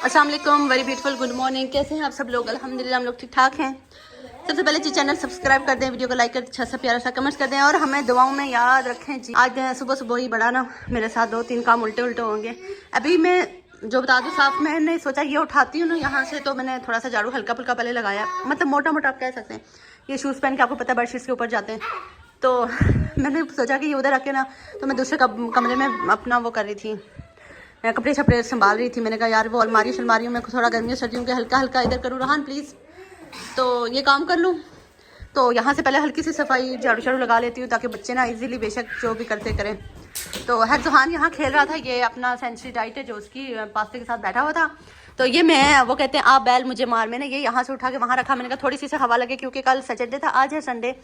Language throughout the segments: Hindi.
अस्सलाम वालेकुम, वेरी ब्यूटीफुल गुड मॉर्निंग। कैसे हैं आप सब लोग? अल्हम्दुलिल्लाह हम लोग ठीक ठाक हैं। सबसे पहले जी चैनल सब्सक्राइब कर दें, वीडियो को लाइक कर अच्छा सा प्यारा सा कमेंट्स कर दें और हमें दुआओं में याद रखें जी। आज सुबह सुबह ही बड़ा ना मेरे साथ 2-3 काम उल्टे उल्टे होंगे। अभी मैं जो बता दूँ साफ, मैंने सोचा ये उठाती हूँ ना यहाँ से, तो मैंने थोड़ा सा झाड़ू हल्का फुल्का पहले लगाया, मतलब मोटा मोटा आप कह सकते हैं। ये शूज़ पहन के आपको पता है बेडशीट्स के ऊपर जाते हैं, तो मैंने सोचा कि ये उधर रखे ना, तो मैं दूसरे कमरे में अपना वो कर रही थी, कपड़े छपड़े संभाल रही थी। मैंने कहा यार वो अलमारी में थोड़ा गर्मियों सर्दियों के हल्का हल्का इधर करूँ रहान प्लीज़, तो ये काम कर लूँ। तो यहाँ से पहले हल्की सी सफाई झाड़ू झाड़ू लगा लेती हूँ ताकि बच्चे ना इजीली बेशक जो भी करते करें। तो है जुहान यहाँ खेल रहा था, ये अपना सेंचुरी डाइट है जो उसकी पास्ते के साथ बैठा हुआ था। तो ये मैं वो कहते हैं आप बैल मुझे मार, मैंने ये यहाँ से उठा के वहाँ रखा। मैंने कहा थोड़ी सी से हवा लगे क्योंकि कल सैटरडे था, आज है संडे।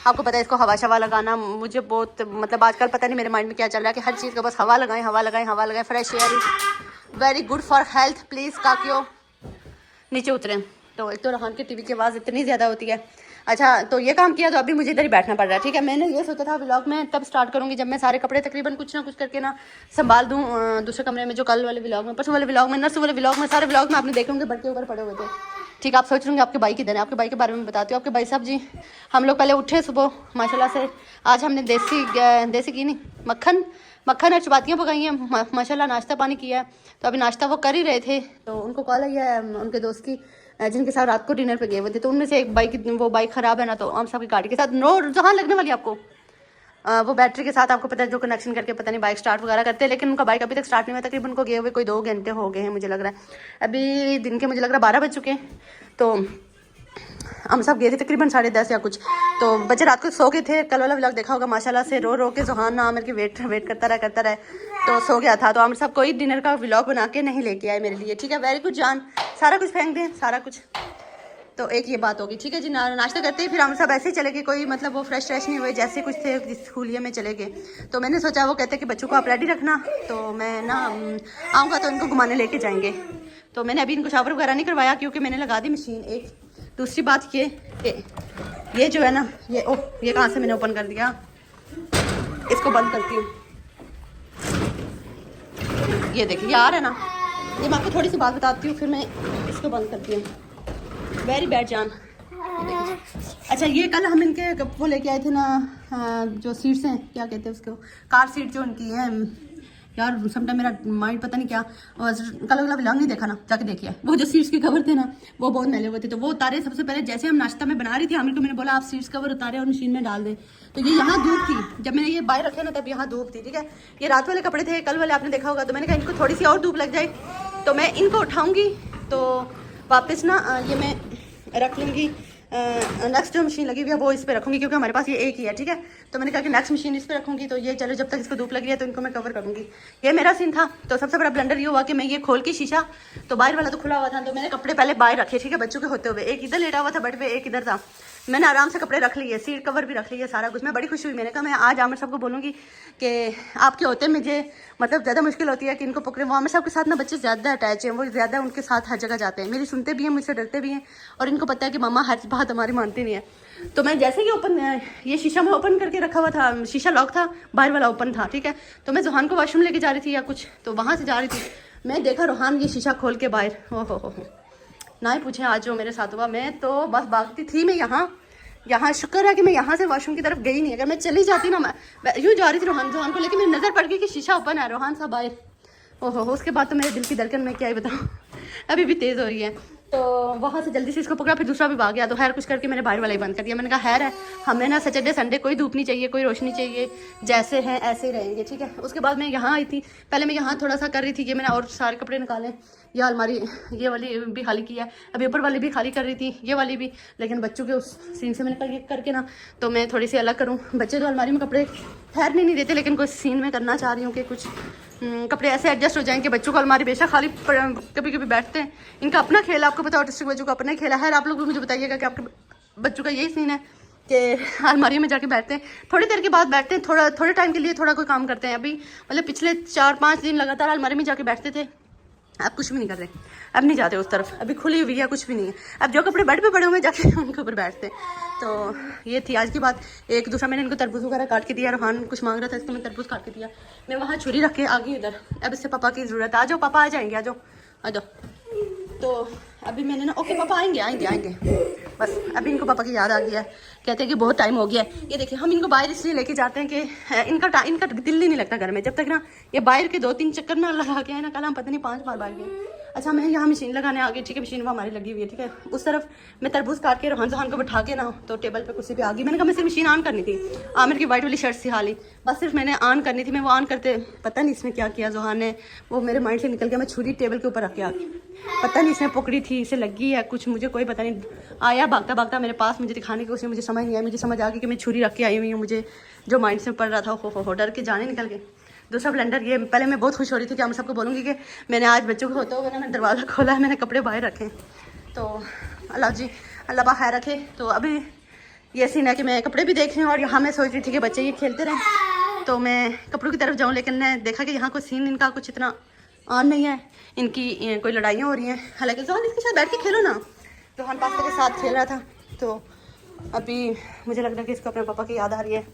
आपको पता है इसको हवा शवा लगाना मुझे बहुत मतलब आजकल पता नहीं मेरे माइंड में क्या चल रहा है कि हर चीज़ को बस हवा लगाएं हवा लगाएं हवा लगाएं। Fresh air is very good for health. Please काकियो नीचे उतरें। तो एक तो रहान की टीवी की आवाज़ इतनी ज़्यादा होती है। अच्छा तो ये काम किया तो अभी मुझे इधर ही बैठना पड़ रहा है, ठीक है। मैंने ये सोचा था व्लॉग में तब स्टार्ट करूँगी जब मैं सारे कपड़े तकरीबन कुछ ना कुछ करके ना संभाल दूँ दूसरे कमरे में, जो कल वाले व्लॉग में, परसों वाले व्लॉग में, नर्सों वाले व्लॉग में, सारे व्लॉग में आपने देखे होंगे बेड के ऊपर पड़े हुए थे। ठीक, आप सोच रहे होंगे आपके भाई किधर है। आपके भाई के बारे में बताती हूँ। आपके भाई साहब जी, हम लोग पहले उठे सुबह माशाल्लाह से। आज हमने देसी की नहीं मक्खन और चपातियाँ पकाई हैं माशाल्लाह, नाश्ता पानी किया है। तो अभी नाश्ता वो कर ही रहे थे तो उनको कॉल आई है उनके दोस्त की जिनके साथ रात को डिनर पे गए हुए थे। तो उनमें से एक बाइक ख़राब है ना, तो हम सबकी गाड़ी के साथ जहाँ लगने वाली आपको वो बैटरी के साथ, आपको पता है जो कनेक्शन करके पता नहीं बाइक स्टार्ट वगैरह करते हैं, लेकिन उनका बाइक अभी तक स्टार्ट नहीं हुआ। तकरीबन उनको गए हुए कोई 2 घंटे हो गए हैं मुझे लग रहा है। अभी दिन के मुझे लग रहा है 12 बज चुके हैं। तो हम सब गए थे तकरीबन 10:30 या कुछ। तो बच्चे रात को सो गए थे। कल वाला व्लॉग देखा होगा माशाल्लाह से, रो रो के जुहान ना आमिर की वेट करता रहे तो सो गया था। तो आमिर साहब कोई डिनर का व्लॉग बना के नहीं लेके आए मेरे लिए, ठीक है। वेरी गुड जान, सारा कुछ फेंक दें सारा कुछ। तो एक ये बात होगी, ठीक है जी। नाश्ता करते ही फिर हम सब ऐसे ही चले गए, कोई मतलब वो फ्रेश नहीं हुए, जैसे कुछ थे स्कूलिया में चले गए। तो मैंने सोचा वो कहते कि बच्चों को आप रेडी रखना, तो मैं ना आऊँगा तो इनको घुमाने लेके जाएंगे। तो मैंने अभी इनको शावर वगैरह नहीं करवाया क्योंकि मैंने लगा दी मशीन। एक दूसरी बात ये जो है ना, ये कहाँ से मैंने ओपन कर दिया, इसको बंद करती हूँ। ये देखिए यार है ना, ये मैं आपको थोड़ी सी बात बताती हूँ फिर मैं इसको बंद करती हूँ। वेरी बैड जान। अच्छा ये कल हम इनके वो लेके आए थे ना, जो सीट्स हैं क्या कहते हैं उसको, कार सीट जो उनकी है यार। समटाइम मेरा माइंड पता नहीं क्या, कल वाला व्लॉग नहीं देखा ना, जाके देखिए। वो जो सीट्स के कवर थे ना वो बहुत मैले हुए थे, तो वो उतारे सबसे पहले। जैसे हम नाश्ता में बना रही थी आमिर को मैंने बोला आप सीट्स कवर उतारे और मशीन में डाल दें। तो ये यहाँ धूप थी, जब मैंने ये बाहर रखे ना तब यहाँ धूप थी, ठीक है। ये रात वाले कपड़े थे, कल वाले आपने देखा होगा। तो मैंने कहा इनको थोड़ी सी और धूप लग जाए तो मैं इनको उठाऊँगी, तो वापस ना ये मैं रख लूँगी। नेक्स्ट जो मशीन लगी हुई है वो इस पे रखूँगी क्योंकि हमारे पास ये एक ही है, ठीक है। तो मैंने कहा कि नेक्स्ट मशीन इस पे रखूँगी। तो ये चलो जब तक इसको धूप लगी है तो इनको मैं कवर करूँगी। ये मेरा सीन था। तो सबसे बड़ा ब्लंडर ये हुआ कि मैं ये खोल के शीशा, तो बाहर वाला तो खुला हुआ था, तो मैंने कपड़े पहले बाहर रखे, ठीक है, बच्चों के होते हुए। एक इधर लेटा हुआ था बेड पे, एक इधर था। मैंने आराम से कपड़े रख लिए, सीट कवर भी रख लिए, सारा कुछ। मैं बड़ी खुश हुई। मैंने कहा मैं आज आमिर साहब को बोलूँगी कि आपके होते मुझे मतलब ज़्यादा मुश्किल होती है कि इनको पकड़े। वो आमिर साहब के साथ ना बच्चे ज़्यादा अटैच हैं, वो ज़्यादा उनके साथ हर जगह जाते हैं, मेरी सुनते भी हैं, मुझसे डरते भी हैं, और इनको पता है कि मामा हर बात हमारी मानती नहीं है। तो मैं जैसे कि ये शीशा मैं ओपन करके रखा हुआ था, शीशा लॉक था, बाहर वाला ओपन था, ठीक है। तो मैं जुहान को वॉशरूम लेके जा रही थी या कुछ, तो वहाँ से जा रही थी, मैं देखा रूहान ये शीशा खोल के बाहर। हो ना ही पूछे आज जो मेरे साथ हुआ। मैं तो बस भागती थी। मैं यहाँ शुक्र है कि मैं यहाँ से वॉशरूम की तरफ गई नहीं। अगर मैं चली जाती ना, मैं यूँ जा रही थी जुहान को लेके, मेरी नज़र पड़ गई कि शीशा ओपन है, रूहान साहब बाहर। ओहो उसके बाद तो मेरे दिल की धड़कन मैं क्या ही बताऊँ अभी भी तेज़ हो रही है। तो वहाँ से जल्दी से इसको पकड़ा, फिर दूसरा भी भाग गया। तो खैर कुछ करके मैंने बाहर वाला ही बंद कर दिया। मैंने कहा खैर है, हमें ना सैटरडे संडे कोई धूप नहीं चाहिए, कोई रोशनी चाहिए, जैसे हैं ऐसे ही रहेंगे, ठीक है। उसके बाद मैं यहाँ आई थी, पहले मैं यहाँ थोड़ा सा कर रही थी, ये मैंने और सारे कपड़े निकाले। ये अलमारी ये वाली भी खाली की है, अभी ऊपर वाली भी खाली कर रही थी, ये वाली भी, लेकिन बच्चों के उस सीन से मैंने कहा करके ना तो मैं थोड़ी सी अलग करूँ। बच्चे तो अलमारी में कपड़े ठहरने नहीं देते, लेकिन कोई सीन में करना चाह रही हूँ कि कुछ कपड़े ऐसे एडजस्ट हो जाएं कि बच्चों को अलमारी बेशक खाली कभी कभी बैठते हैं। इनका अपना खेल है, आपको पता है ऑटिस्टिक बच्चों का अपना ही खेला है। आप लोग भी मुझे बताइएगा कि आपके बच्चों का यही सीन है कि अलमारी में जाके बैठते हैं, थोड़ी देर के बाद बैठते हैं, थोड़े टाइम के लिए थोड़ा कोई काम करते हैं। अभी मतलब पिछले 4-5 दिन लगातार अलमारी में जाके बैठते थे, अब कुछ भी नहीं कर रहे, अब नहीं जाते उस तरफ, अभी खुली हुई है, कुछ भी नहीं है। अब जो कपड़े बेड पे पड़े हुए जाके उनके ऊपर बैठते हैं। तो ये थी आज की बात। एक दूसरा मैंने इनको तरबूज वगैरह काट के दिया, रूहान कुछ मांग रहा था, इसको मैं तरबूज काट के दिया। मैं वहाँ छुरी रख के आ गई इधर, अब इससे पापा की ज़रूरत है। आ जाओ पापा, आ जाएंगे, आ जाओ आ जाओ। तो अभी मैंने ना, ओके पापा आएंगे आएंगे आएंगे, बस अभी इनको पापा की याद आ गया है, कहते हैं कि बहुत टाइम हो गया है। ये देखिए हम इनको बाहर इसलिए लेके जाते हैं कि इनका दिल ही नहीं लगता घर में, जब तक ना ये बाहर के 2-3 चक्कर ना लगा के आए ना, कल हम पता नहीं 5 बार बाहर गए। अच्छा मैं यहाँ मशीन लगाने आ गई, ठीक है, मशीन वो हमारी लगी हुई है, ठीक है। उस तरफ मैं तरबूज काट के रोहन जहान को बैठा के ना तो टेबल पे कुर्सी पे आ गई। मैंने कहा मैं सिर्फ मशीन ऑन करनी थी, आमिर की वाइट वाली शर्ट सी हाली, बस सिर्फ मैंने ऑन करनी थी। मैं वो ऑन करते पता नहीं इसमें क्या किया जोहान ने, वो मेरे माइंड से निकल गया। मैं छुरी टेबल के ऊपर रख के आ गई, पता नहीं इसने पकड़ी थी, इसे लगी है कुछ, मुझे कोई पता नहीं। आया भागता भागता मेरे पास, मुझे दिखाने की कोशिश, मुझे समझ नहीं आया। मुझे समझ आ गई कि मैं छुरी रख के आई हुई हूँ, मुझे जो माइंड से पड़ रहा था हो डर के जाने निकल गए। दूसरा ब्लेंडर, ये पहले मैं बहुत खुश हो रही थी कि हम सबको बोलूँगी कि मैंने आज बच्चों को होता हुआ मैंने दरवाज़ा खोला है, मैंने कपड़े बाहर रखे। तो अल्लाह जी अल्लाह खैर रखे। तो अभी ये सीन है कि मैं कपड़े भी देख रही हूँ और यहाँ मैं सोच रही थी कि बच्चे ये खेलते रहें तो मैं कपड़ों की तरफ जाऊँ, लेकिन मैं देखा कि यहाँ कोई सीन इनका कुछ इतना ऑन नहीं है, इनकी कोई लड़ाइयाँ हो रही हैं। हालांकि जोहान इसके साथ बैठ के खेलो ना, जोहान पास्ता के साथ खेल रहा था। तो अभी मुझे लग रहा है कि इसको अपने पापा की याद आ रही है।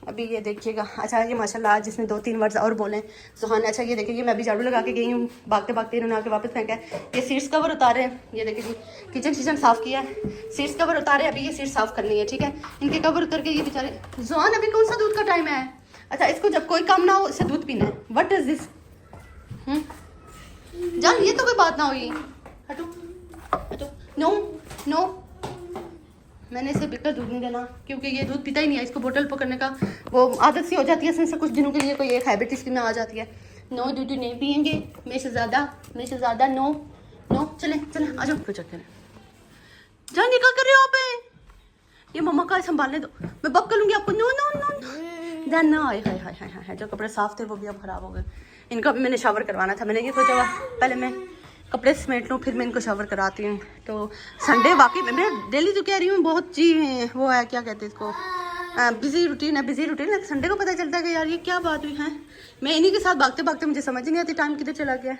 अभी ये देखिएगा, अच्छा ये माशाल्लाह जिसने 2-3 वर्ड्स और बोले जोहान। अच्छा ये देखिए, मैं अभी झाड़ू लगा के गई हूँ, भागते भागते इन्होंने आके वापस फेंका है। ये सीट्स कवर उतारे हैं, ये देखिए किचन साफ़ किया है, सीट्स कवर उतारे, अभी ये सीट साफ़ करनी है, ठीक है। इनके कवर उतर के ये बेचारे। जोहान अभी कौन सा दूध का टाइम है? अच्छा इसको जब कोई काम ना हो इससे दूध पीना है, व्हाट इज दिस? जान ये तो कोई बात ना हुई, हटो हटो, नो नो, मैंने इसे बिल्कुल दूध नहीं देना क्योंकि ये दूध पीता ही नहीं है। इसको बोतल पकड़ने का वो आदत सी हो जाती है, इसमें कुछ दिनों के लिए कोई एक हैबिट इसकी में आ जाती है। नो दूध नहीं पियेंगे, मेरे से ज़्यादा नो नो, चले चले आ जाओ कुछ चक्कर जान, निकल कर रहे हो आप? ये मम्मा का संभालने दो, मैं बक कर लूँगी आपको। नो नो नो जान ना, हाय हाय हाय हाय हाय, जो कपड़े साफ थे वो भी अब खराब हो गए। इनका भी मैंने शावर करवाना था, मैंने ये सोचा पहले मैं कपड़े समेट लूँ फिर मैं इनको शावर कराती हूँ। तो संडे वाकई में मैं डेली तो कह रही हूँ बहुत जी वो है, क्या कहते हैं इसको, बिजी रूटीन है, बिजी रूटीन है। संडे को पता चलता है कि यार ये क्या बात हुई है, मैं इन्हीं के साथ भागते भागते मुझे समझ नहीं आती टाइम किधर चला गया।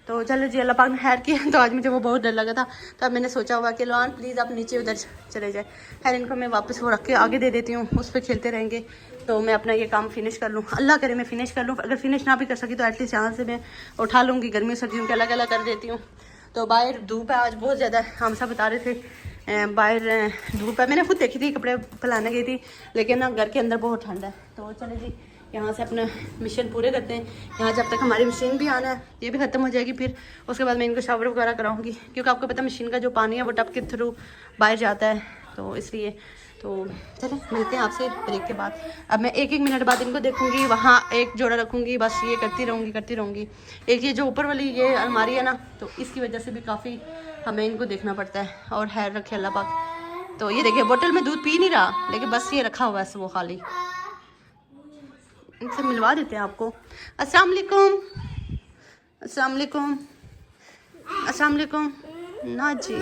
तो चलो जी अल्लाह पाक ने खैर किया। तो आज मुझे वो बहुत डर लगा था, तो अब मैंने सोचा हुआ कि लोहान प्लीज़ आप नीचे उधर चले जाए। खैर इनको मैं वापस वो रख के आगे दे देती हूँ, उस पर खेलते रहेंगे। तो मैं अपना ये काम फिनिश कर लूँ, अल्लाह करे मैं फिनिश कर लूँ। अगर फिनिश ना भी कर सकी तो एटलीस्ट यहाँ से मैं उठा लूँगी, गर्मियों सर्दियों के अलग अलग कर देती हूँ। तो बाहर धूप है आज बहुत ज़्यादा, हम सब बता रहे थे बाहर धूप है। मैंने खुद देखी थी, कपड़े फैलाने गई थी, लेकिन ना घर के अंदर बहुत ठंड है। तो चले जी यहाँ से अपना मिशन पूरे करते हैं। यहाँ जब तक हमारी मशीन भी आना है, ये भी ख़त्म हो जाएगी, फिर उसके बाद मैं इनको शावर वगैरह कराऊंगी, क्योंकि आपको पता है मशीन का जो पानी है वो टप के थ्रू बाहर जाता है, तो इसलिए। तो चलें मिलते हैं आपसे ब्रेक के बाद। अब मैं 1-1 मिनट बाद इनको देखूंगी, वहाँ एक जोड़ा रखूंगी, बस ये करती रहूंगी। एक ये जो ऊपर वाली ये अलमारी है ना, तो इसकी वजह से भी काफ़ी हमें इनको देखना पड़ता है, और खैर रखे अल्लाह पाक। तो ये देखिए बोतल में दूध पी नहीं रहा, लेकिन बस ये रखा हुआ है वो खाली। इनसे मिलवा देते हैं आपको। अस्सलाम वालेकुम, अस्सलाम वालेकुम, अस्सलाम वालेकुम। ना जी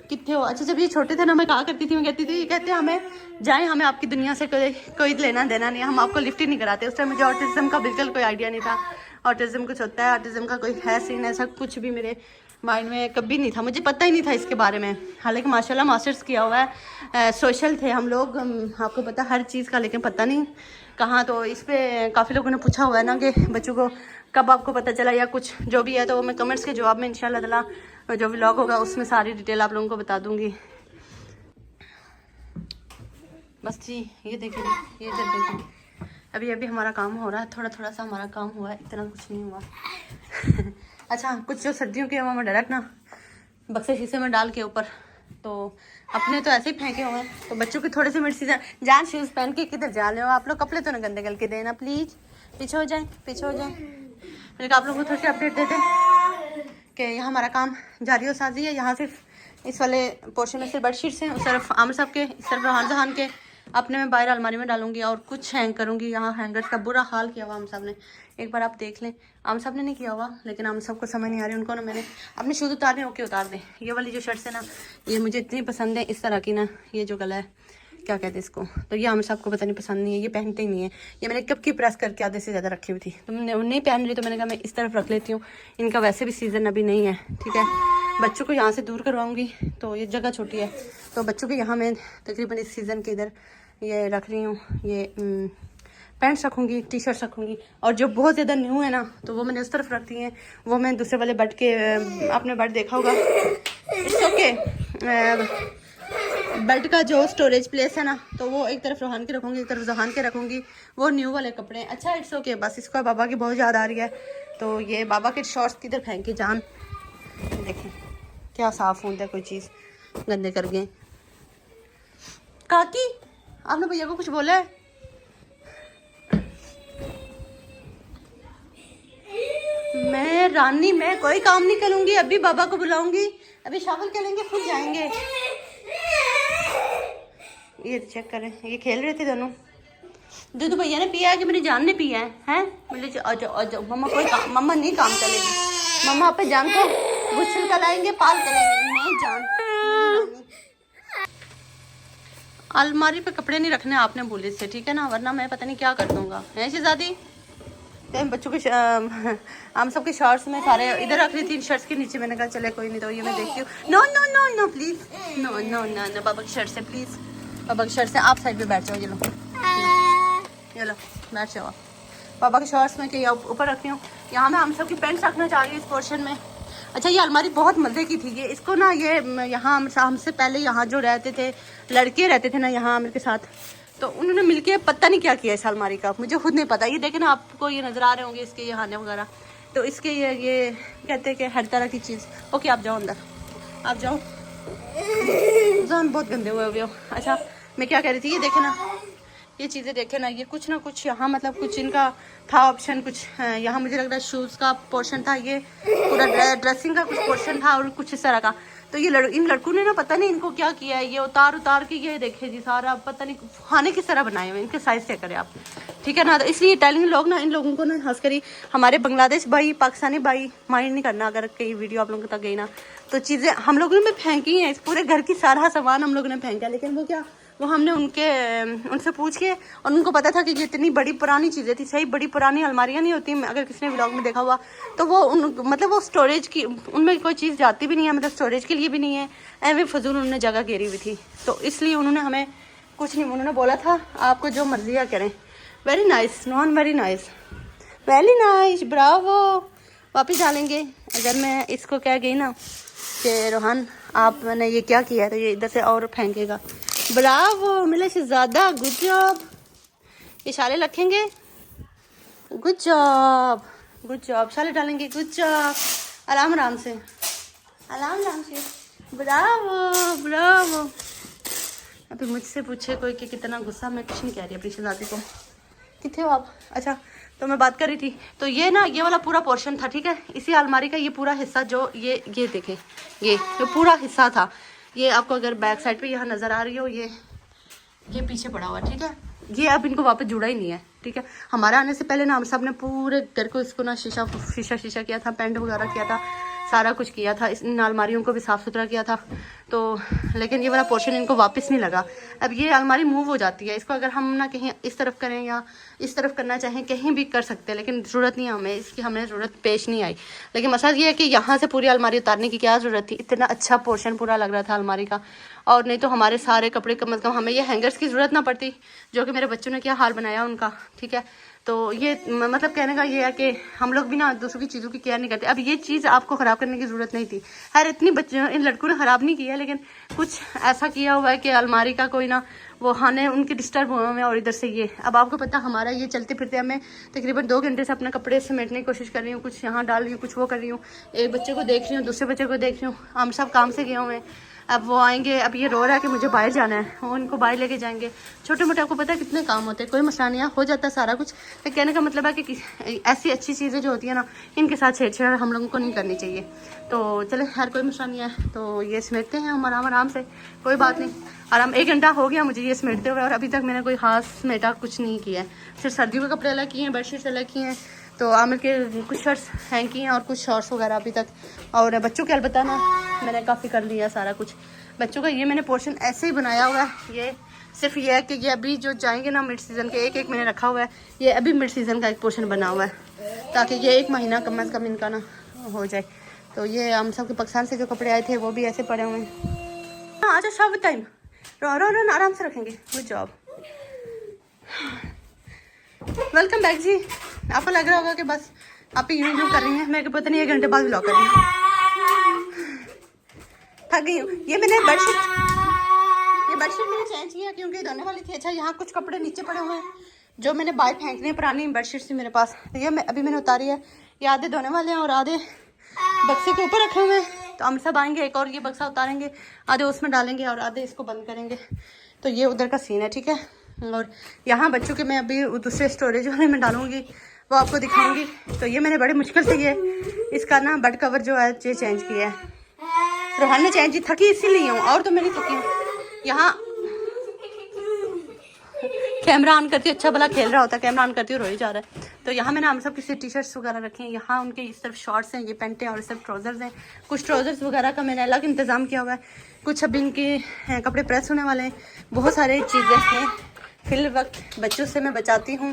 कितने हो? अच्छा जब ये छोटे थे ना, मैं कहा करती थी, मैं कहती थी ये कहते हैं हमें जाएं, हमें आपकी दुनिया से कोई लेना देना नहीं है, हम आपको लिफ्ट ही नहीं कराते। उस टाइम मुझे ऑटिज्म का बिल्कुल कोई आइडिया नहीं था, ऑटिज्म कुछ होता है, ऑटिज्म का कोई है सीन, ऐसा कुछ भी मेरे माइंड में कभी नहीं था, मुझे पता ही नहीं था इसके बारे में। हालांकि माशाल्लाह मास्टर्स किया हुआ है, सोशल थे हम लोग, आपको पता हर चीज़ का, लेकिन पता नहीं कहाँ। तो इस पर काफ़ी लोगों ने पूछा हुआ है ना कि बच्चों को कब आपको पता चला या कुछ जो भी है, तो मैं कमेंट्स के जवाब में इंशाल्लाह ताला जो व्लॉग होगा उसमें सारी डिटेल आप लोगों को बता दूंगी। बस जी ये देखिए, ये जब देखिए अभी हमारा काम हो रहा है, थोड़ा सा हमारा काम हुआ है, इतना कुछ नहीं हुआ। अच्छा कुछ जो सर्दियों के हवा में डायरेक्ट ना बक्से शीशे में डाल के ऊपर, तो अपने तो ऐसे ही फेंके हुए हैं, तो बच्चों की थोड़ी सी मिर्ची जान शूज़ पहन के किधर जा रहे हो आप लोग, कपड़े तो ना गंदे गल के देना प्लीज़, पीछे हो जाए। मैंने कहा आप लोगों को थोड़ी सी अपडेट दे दें कि यहाँ हमारा काम जारी हो साजी है। यहाँ सिर्फ इस वाले पोर्शन में सिर्फ बेडशीट्स हैं, उस तरफ आमिर साहब के, इस तरफ रोहान जहान के, अपने मैं बाहर अलमारी में डालूंगी और कुछ हैंग करूंगी। यहाँ हैंगर्स का बुरा हाल किया हुआ आमिर साहब ने, एक बार आप देख लें। आमिर साहब ने नहीं किया हुआ, लेकिन आमिर साहब को समझ नहीं आ रही, उनको ना मैंने अपने शूज़ उतारने ओके उतार दें। ये वाली जो शर्ट्स है ना, ये मुझे इतनी पसंद है, इस तरह की ना, ये जो गला है क्या कहते हैं इसको, तो ये आमिर साहब को पता नहीं पसंद नहीं है, ये पहनते ही नहीं है। ये मैंने कब की प्रेस करके आधे से ज़्यादा रखी हुई थी, तो मैंने नहीं पहन रही, तो मैंने कहा मैं इस तरफ रख लेती हूँ, इनका वैसे भी सीज़न अभी नहीं है, ठीक है। बच्चों को यहाँ से दूर करवाऊँगी, तो ये जगह छोटी है, तो बच्चों के यहाँ मैं तकरीबन इस सीज़न के इधर ये रख रही हूँ, ये पैंट्स रखूँगी, टी शर्ट्स रखूँगी, और जो बहुत ज़्यादा न्यू है ना तो वो मैंने उस तरफ रखती हैं। वो मैं दूसरे वाले बेड के, आपने बेड देखा होगा, इट्स ओके, बेड का जो स्टोरेज प्लेस है ना तो वो एक तरफ रोहान के रखूँगी, एक तरफ जहान के रखूँगी। वो न्यू वाले कपड़े, अच्छा इट्स ओके। बस इसका बाबा की बहुत याद आ रही है, तो ये बाबा के शॉर्ट्स किधर फेंके जान, देखें क्या साफ होता है, कोई चीज़ गंदे कर गए। काकी आपने भैया को कुछ बोला है? मैं रानी, मैं कोई काम नहीं करूँगी, अभी बाबा को बुलाऊंगी, अभी शावल करेंगे फिर जाएंगे। ये चेक करें, ये खेल रहे थे दोनों। दूध भैया ने पिया है कि मेरी जान ने पिया है? हैं बोले आजाओ मम्मा, कोई काम, मम्मा नहीं काम करेगी, मम्मा आप जान को गुस्सल कराएंगे, पाल करेंगे, नहीं जान। अलमारी पे कपड़े नहीं रखने आपने बोले से, ठीक है ना, वरना मैं पता नहीं क्या कर दूंगा। है शहजादी, बच्चों के हम सब के शर्ट्स में सारे इधर रख रही थी, शर्ट्स के नीचे। मैंने कहा चले कोई नहीं, तो ये मैं देखती हूँ। No no no no please, no no no no, बाबा की शर्ट से प्लीज, बाबा की शर्ट से आप साइड पे बैठ जाओ। ये लो बैठ जाओ। बाबा के शर्ट्स में कि ऊपर रखती हूँ। यहाँ मैं हम सब की पैंट्स रखना चाह रही हूँ इस पोर्शन में। अच्छा ये अलमारी बहुत मज़े की थी, ये इसको ना, ये यहाँ हमसे पहले यहाँ जो रहते थे लड़के रहते थे ना यहाँ मेरे के साथ, तो उन्होंने मिलके पता नहीं क्या किया इस अलमारी का, मुझे खुद नहीं पता। ये देखे ना, आपको ये नज़र आ रहे होंगे इसके ये खाने वगैरह, तो इसके ये कहते हैं कि हर तरह की चीज़। ओके आप जाओ अंदर, आप जाओ, जान बहुत गंदे हुए हो। अच्छा मैं क्या कह रही थी, ये देखे ना, ये चीज़ें देखे ना, ये कुछ ना कुछ यहाँ मतलब कुछ इनका था ऑप्शन, कुछ यहाँ मुझे लग रहा है शूज़ का पोर्शन था, ये पूरा ड्रेसिंग का कुछ पोर्शन था, और कुछ इस तरह का। तो ये इन लड़कों ने ना पता नहीं इनको क्या किया है, ये उतार के ये देखे जी सारा, पता नहीं खाने किस तरह बनाए हुए, इनके साइज से करें आप, ठीक है ना। तो इसलिए इटालियन लोग ना, इन लोगों को ना खास करी हमारे बांग्लादेश भाई, पाकिस्तानी भाई माइंड नहीं करना अगर कई वीडियो आप लोगों तक गई ना, तो चीज़ें हम लोगों ने फेंकी हैं, इस पूरे घर की सारा सामान हम लोगों ने फेंका, लेकिन वो क्या, वो हमने उनसे पूछ के, और उनको पता था कि ये इतनी बड़ी पुरानी चीज़ें थी। सही बड़ी पुरानी अलमारियाँ नहीं होती, अगर किसी ने व्लॉग में देखा हुआ तो वो मतलब वो स्टोरेज की, उनमें कोई चीज़ जाती भी नहीं है, मतलब स्टोरेज के लिए भी नहीं है, एवं फजूल उन्होंने जगह घेरी हुई थी। तो इसलिए उन्होंने हमें कुछ नहीं, उन्होंने बोला था आपको जो मर्जी है करें। Very nice non, very nice, very nice, Bravo. वापिस डालेंगे। अगर मैं इसको कह गई ना कि रोहन आपने ये क्या किया है, तो ये इधर से और फेंकेगा। ब्रावो मिले से ज़्यादा, गुड जॉब। ये शाले रखेंगे, गुड जॉब, गुड जॉब। शाले डालेंगे, गुड जॉब। आराम आराम से, आराम से, ब्रावो ब्रावो। अभी मुझसे पूछे कोई कि कितना गुस्सा, मैं कुछ नहीं कह रही अपनी शहजादी को। कितने हो आप? अच्छा तो मैं बात कर रही थी, तो ये ना, ये वाला पूरा पोर्शन था, ठीक है, इसी अलमारी का ये पूरा हिस्सा, जो ये देखें, ये पूरा हिस्सा था। ये आपको अगर बैक साइड पे यहाँ नज़र आ रही हो, ये पीछे पड़ा हुआ, ठीक है। ये अब इनको वापस जुड़ा ही नहीं है, ठीक है। हमारे आने से पहले ना हम सब ने पूरे घर को इसको ना शीशा किया था, पेंट वगैरह किया था, सारा कुछ किया था, इन अलमारियों को भी साफ़ सुथरा किया था। तो लेकिन ये वाला पोर्शन इनको वापस नहीं लगा। अब ये अलमारी मूव हो जाती है, इसको अगर हम ना कहीं इस तरफ करें या इस तरफ करना चाहें, कहीं भी कर सकते हैं, लेकिन ज़रूरत नहीं है हमें इसकी, हमें ज़रूरत पेश नहीं आई। लेकिन मसला ये है कि यहाँ से पूरी अलमारी उतारने की क्या ज़रूरत थी, इतना अच्छा पोर्शन पूरा लग रहा था अलमारी का। और नहीं तो हमारे सारे कपड़े कम अज़ कम हमें ये हैंगर्स की ज़रूरत ना पड़ती, जो कि मेरे बच्चों ने क्या हाल बनाया उनका, ठीक है। तो ये मतलब कहने का ये है कि हम लोग भी ना दूसरों की चीज़ों की केयर नहीं करते। अब ये चीज़ आपको ख़राब करने की ज़रूरत नहीं थी, खैर इतनी बच्चों, इन लड़कों ने ख़राब नहीं किया, लेकिन कुछ ऐसा किया हुआ है कि अलमारी का कोई ना, वो खाने उनके डिस्टर्ब हुए हैं। और इधर से ये, अब आपको पता हमारा ये चलते फिरते हमें तकरीबन 2 घंटे से अपने कपड़े समेटने की कोशिश कर रही हूँ, कुछ यहाँ डाल रही हूँ, कुछ वो कर रही हूँ, एक बच्चे को देख रही हूँ, दूसरे बच्चे को देख रही हूँ, हम सब काम से गए हुए हैं। अब वो आएंगे, अब ये रो रहा है कि मुझे बाहर जाना है, वो उनको बाहर लेके जाएंगे। छोटे मोटे आपको पता है कितने काम होते हैं, कोई मसला नहीं है, हो जाता है सारा कुछ। तो कहने का मतलब है कि ऐसी अच्छी चीज़ें जो होती है ना, इनके साथ छेड़छाड़ हम लोगों को नहीं करनी चाहिए। तो चले, हर कोई मसला नहीं है। तो ये समेटते हैं हम आराम से, कोई बात नहीं। आराम 1 घंटा हो गया मुझे ये समेटते हुए, और अभी तक मैंने कोई खास समेटा कुछ नहीं किया है। सिर्फ सर्दियों के कपड़े अलग किए हैं, बेडशीट्स अलग किए हैं, तो आमिर के कुछ शर्ट्स हैंग किए हैं, और कुछ शॉर्ट्स वगैरह अभी तक। और बच्चों के अलबत्ता ना मैंने काफ़ी कर लिया सारा कुछ बच्चों का। ये मैंने पोर्शन ऐसे ही बनाया हुआ है, ये सिर्फ ये है कि ये अभी जो जाएंगे ना मिड सीज़न के, एक मैंने रखा हुआ है, ये अभी मिड सीज़न का एक पोर्शन बना हुआ है, ताकि ये 1 महीना कम से कम इनका ना हो जाए। तो ये हम सब के पाकिस्तान से जो कपड़े आए थे वो भी ऐसे पड़े हुए हैं। हाँ अच्छा, सब टाइम रो आराम से रखेंगे, गुड जॉब। वेलकम बैक जी। आपको लग रहा होगा कि बस आप यूं यूं कर रही हैं, मैं पता नहीं 1 घंटे बाद व्लॉग कर रही हूँ। थक गई हूँ। ये बेडशीट मैंने चेंज किया क्योंकि धोने वाली थी। अच्छा यहाँ कुछ कपड़े नीचे पड़े हुए हैं जो मैंने बाहर फेंकने हैं, पुरानी बेडशीट थी मेरे पास, तो ये अभी मैंने उतारी है। ये आधे धोने वाले हैं और आधे बक्से के ऊपर रखे हुए हैं। तो हम सब आएंगे, एक और ये बक्सा उतारेंगे, आधे उसमें डालेंगे और आधे इसको बंद करेंगे। तो ये उधर का सीन है, ठीक है। और यहाँ बच्चों के मैं अभी दूसरे स्टोरेज वाले में डालूंगी, वो आपको दिखाऊंगी। तो ये मैंने बड़ी मुश्किल से ये इसका ना बेड कवर जो है ये चेंज किया है। रोहान ने चेंज, थकी इसीलिए हूँ, और तो मैं नहीं थकी हूँ। यहाँ कैमरा ऑन करती हूँ, अच्छा भला खेल रहा होता है, कैमरा ऑन करती हूँ रो ही जा रहा है। तो यहाँ मैंने हम सब किसी टी शर्ट्स वगैरह रखे हैं। यहाँ उनके इस तरफ शॉर्ट्स हैं, ये पैंटें और इस तरफ ट्राउजर्स हैं। कुछ ट्राउजर्स वगैरह का मैंने अलग इंतज़ाम किया हुआ है। कुछ अभी इनके कपड़े प्रेस होने वाले हैं। बहुत सारे चीज़ें हैं, फिल वक्त बच्चों से मैं बचाती हूँ।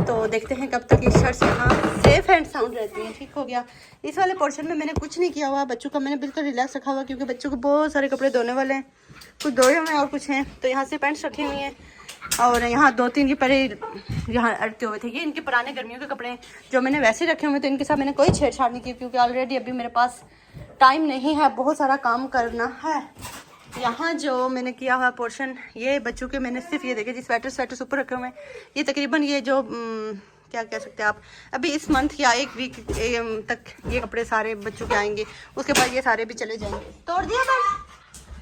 तो देखते हैं कब तक ये शर्ट्स यहाँ सेफ एंड साउंड रहती हैं। ठीक हो गया। इस वाले पोर्शन में मैंने कुछ नहीं किया हुआ, बच्चों का मैंने बिल्कुल रिलैक्स रखा हुआ, क्योंकि बच्चों को बहुत सारे कपड़े धोने वाले हैं। कुछ धोए हुए हैं और कुछ हैं। तो यहाँ से पैंट्स रखी हुई हैं और यहाँ 2-3 ये पहले यहाँ अटके हुए थे। ये इनके पुराने गर्मियों के कपड़े हैं जो मैंने वैसे रखे हुए, तो इनके साथ मैंने कोई छेड़छाड़ नहीं की, क्योंकि ऑलरेडी अभी मेरे पास टाइम नहीं है, बहुत सारा काम करना है। यहाँ जो मैंने किया हुआ पोर्शन, ये बच्चों के मैंने सिर्फ ये देखे जी स्वेटर्स ऊपर रखे हुए हैं। ये तकरीबन ये जो क्या कह सकते हैं आप, अभी इस मंथ या 1 वीक तक ये कपड़े सारे बच्चों के आएंगे। उसके बाद ये सारे भी चले जाएंगे। तोड़ दिया था,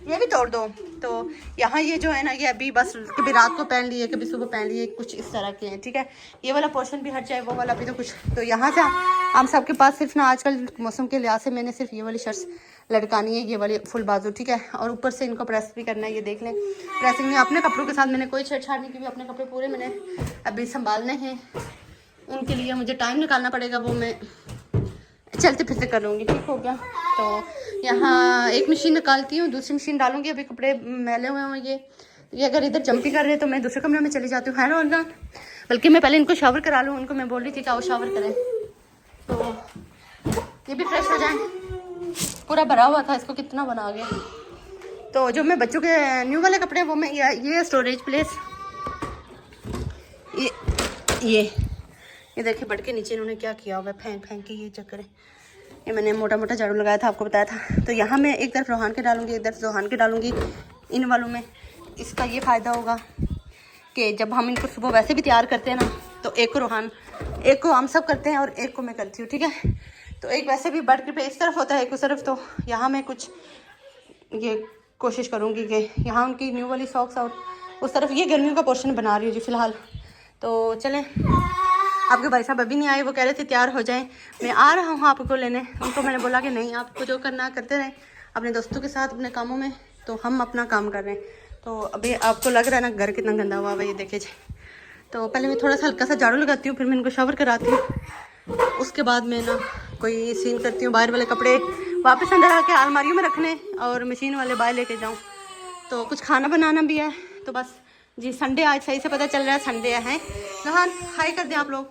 ये भी तोड़ दो। तो यहाँ ये जो है ना, ये अभी बस कभी रात को पहन लिए, कभी सुबह पहन लिए, कुछ इस तरह के हैं, ठीक है। ये वाला पोर्शन भी हट जाए, वो वाला भी तो कुछ। तो यहाँ से हम सबके पास सिर्फ ना आजकल मौसम के लिहाज से मैंने सिर्फ ये वाली शर्ट्स लटकानी है, ये वाली फुल बाजू, ठीक है। और ऊपर से इनको प्रेस भी करना है, ये देख लें। प्रेसिंग में अपने कपड़ों के साथ मैंने कोई छेड़छाड़ नहीं की, अपने कपड़े पूरे मैंने अभी संभालने हैं। उनके लिए मुझे टाइम निकालना पड़ेगा, वो मैं चलते फिरते कर लूँगी, ठीक हो गया। तो यहाँ एक मशीन निकालती हूँ, दूसरी मशीन डालूंगी। अभी कपड़े मैले हुए हैं ये अगर इधर जंपिंग कर रहे हैं तो मैं दूसरे कमरे में चली जाती हूँ, है ना उनका। बल्कि मैं पहले इनको शावर करा लूँ, उनको मैं बोल रही थी कि आओ शावर करें, तो ये भी फ्रेश हो जाए। पूरा भरा हुआ था, इसको कितना बना गया। तो जो मैं बच्चों के न्यू वाले कपड़े वो मैं ये स्टोरेज प्लेस, ये देखिए बेड के नीचे इन्होंने क्या किया हुआ है, फेंक के ये चक्कर है। ये मैंने मोटा मोटा झाड़ू लगाया था, आपको बताया था। तो यहाँ मैं एक तरफ रोहान के डालूंगी, एक तरफ जोहान के डालूंगी इन वालों में। इसका ये फ़ायदा होगा कि जब हम इनको सुबह वैसे भी तैयार करते हैं ना, तो एक को रोहान, एक को हम सब करते हैं और एक को मैं करती हूँ, ठीक है। तो एक वैसे भी बेड पे इस तरफ होता है, एक उस तरफ। तो यहाँ मैं कुछ ये कोशिश करूँगी कि यहाँ उनकी न्यू वाली सॉक्स और उस तरफ ये गर्मियों का पोर्शन बना रही हूँ जी फ़िलहाल। तो चलें, आपके भाई साहब अभी नहीं आए, वो कह रहे थे तैयार हो जाएं, मैं आ रहा हूँ आपको लेने। उनको मैंने बोला कि नहीं, आपको जो करना करते रहें अपने दोस्तों के साथ अपने कामों में, तो हम अपना काम कर रहे हैं। तो अभी आपको लग रहा है ना घर कितना गंदा हुआ है, ये देखे जी। तो पहले मैं थोड़ा सा हल्का सा झाड़ू लगाती हूँ, फिर मैं इनको शावर कराती हूँ, उसके बाद मैं ना कोई सीन करती हूँ। बाहर वाले कपड़े वापस अंदर आके अलमारियों में रखने और मशीन वाले बाहर लेके जाऊँ। तो कुछ खाना बनाना भी है, तो बस जी संडे आज सही से पता चल रहा है संडे है। जहान हाई कर दें आप लोग,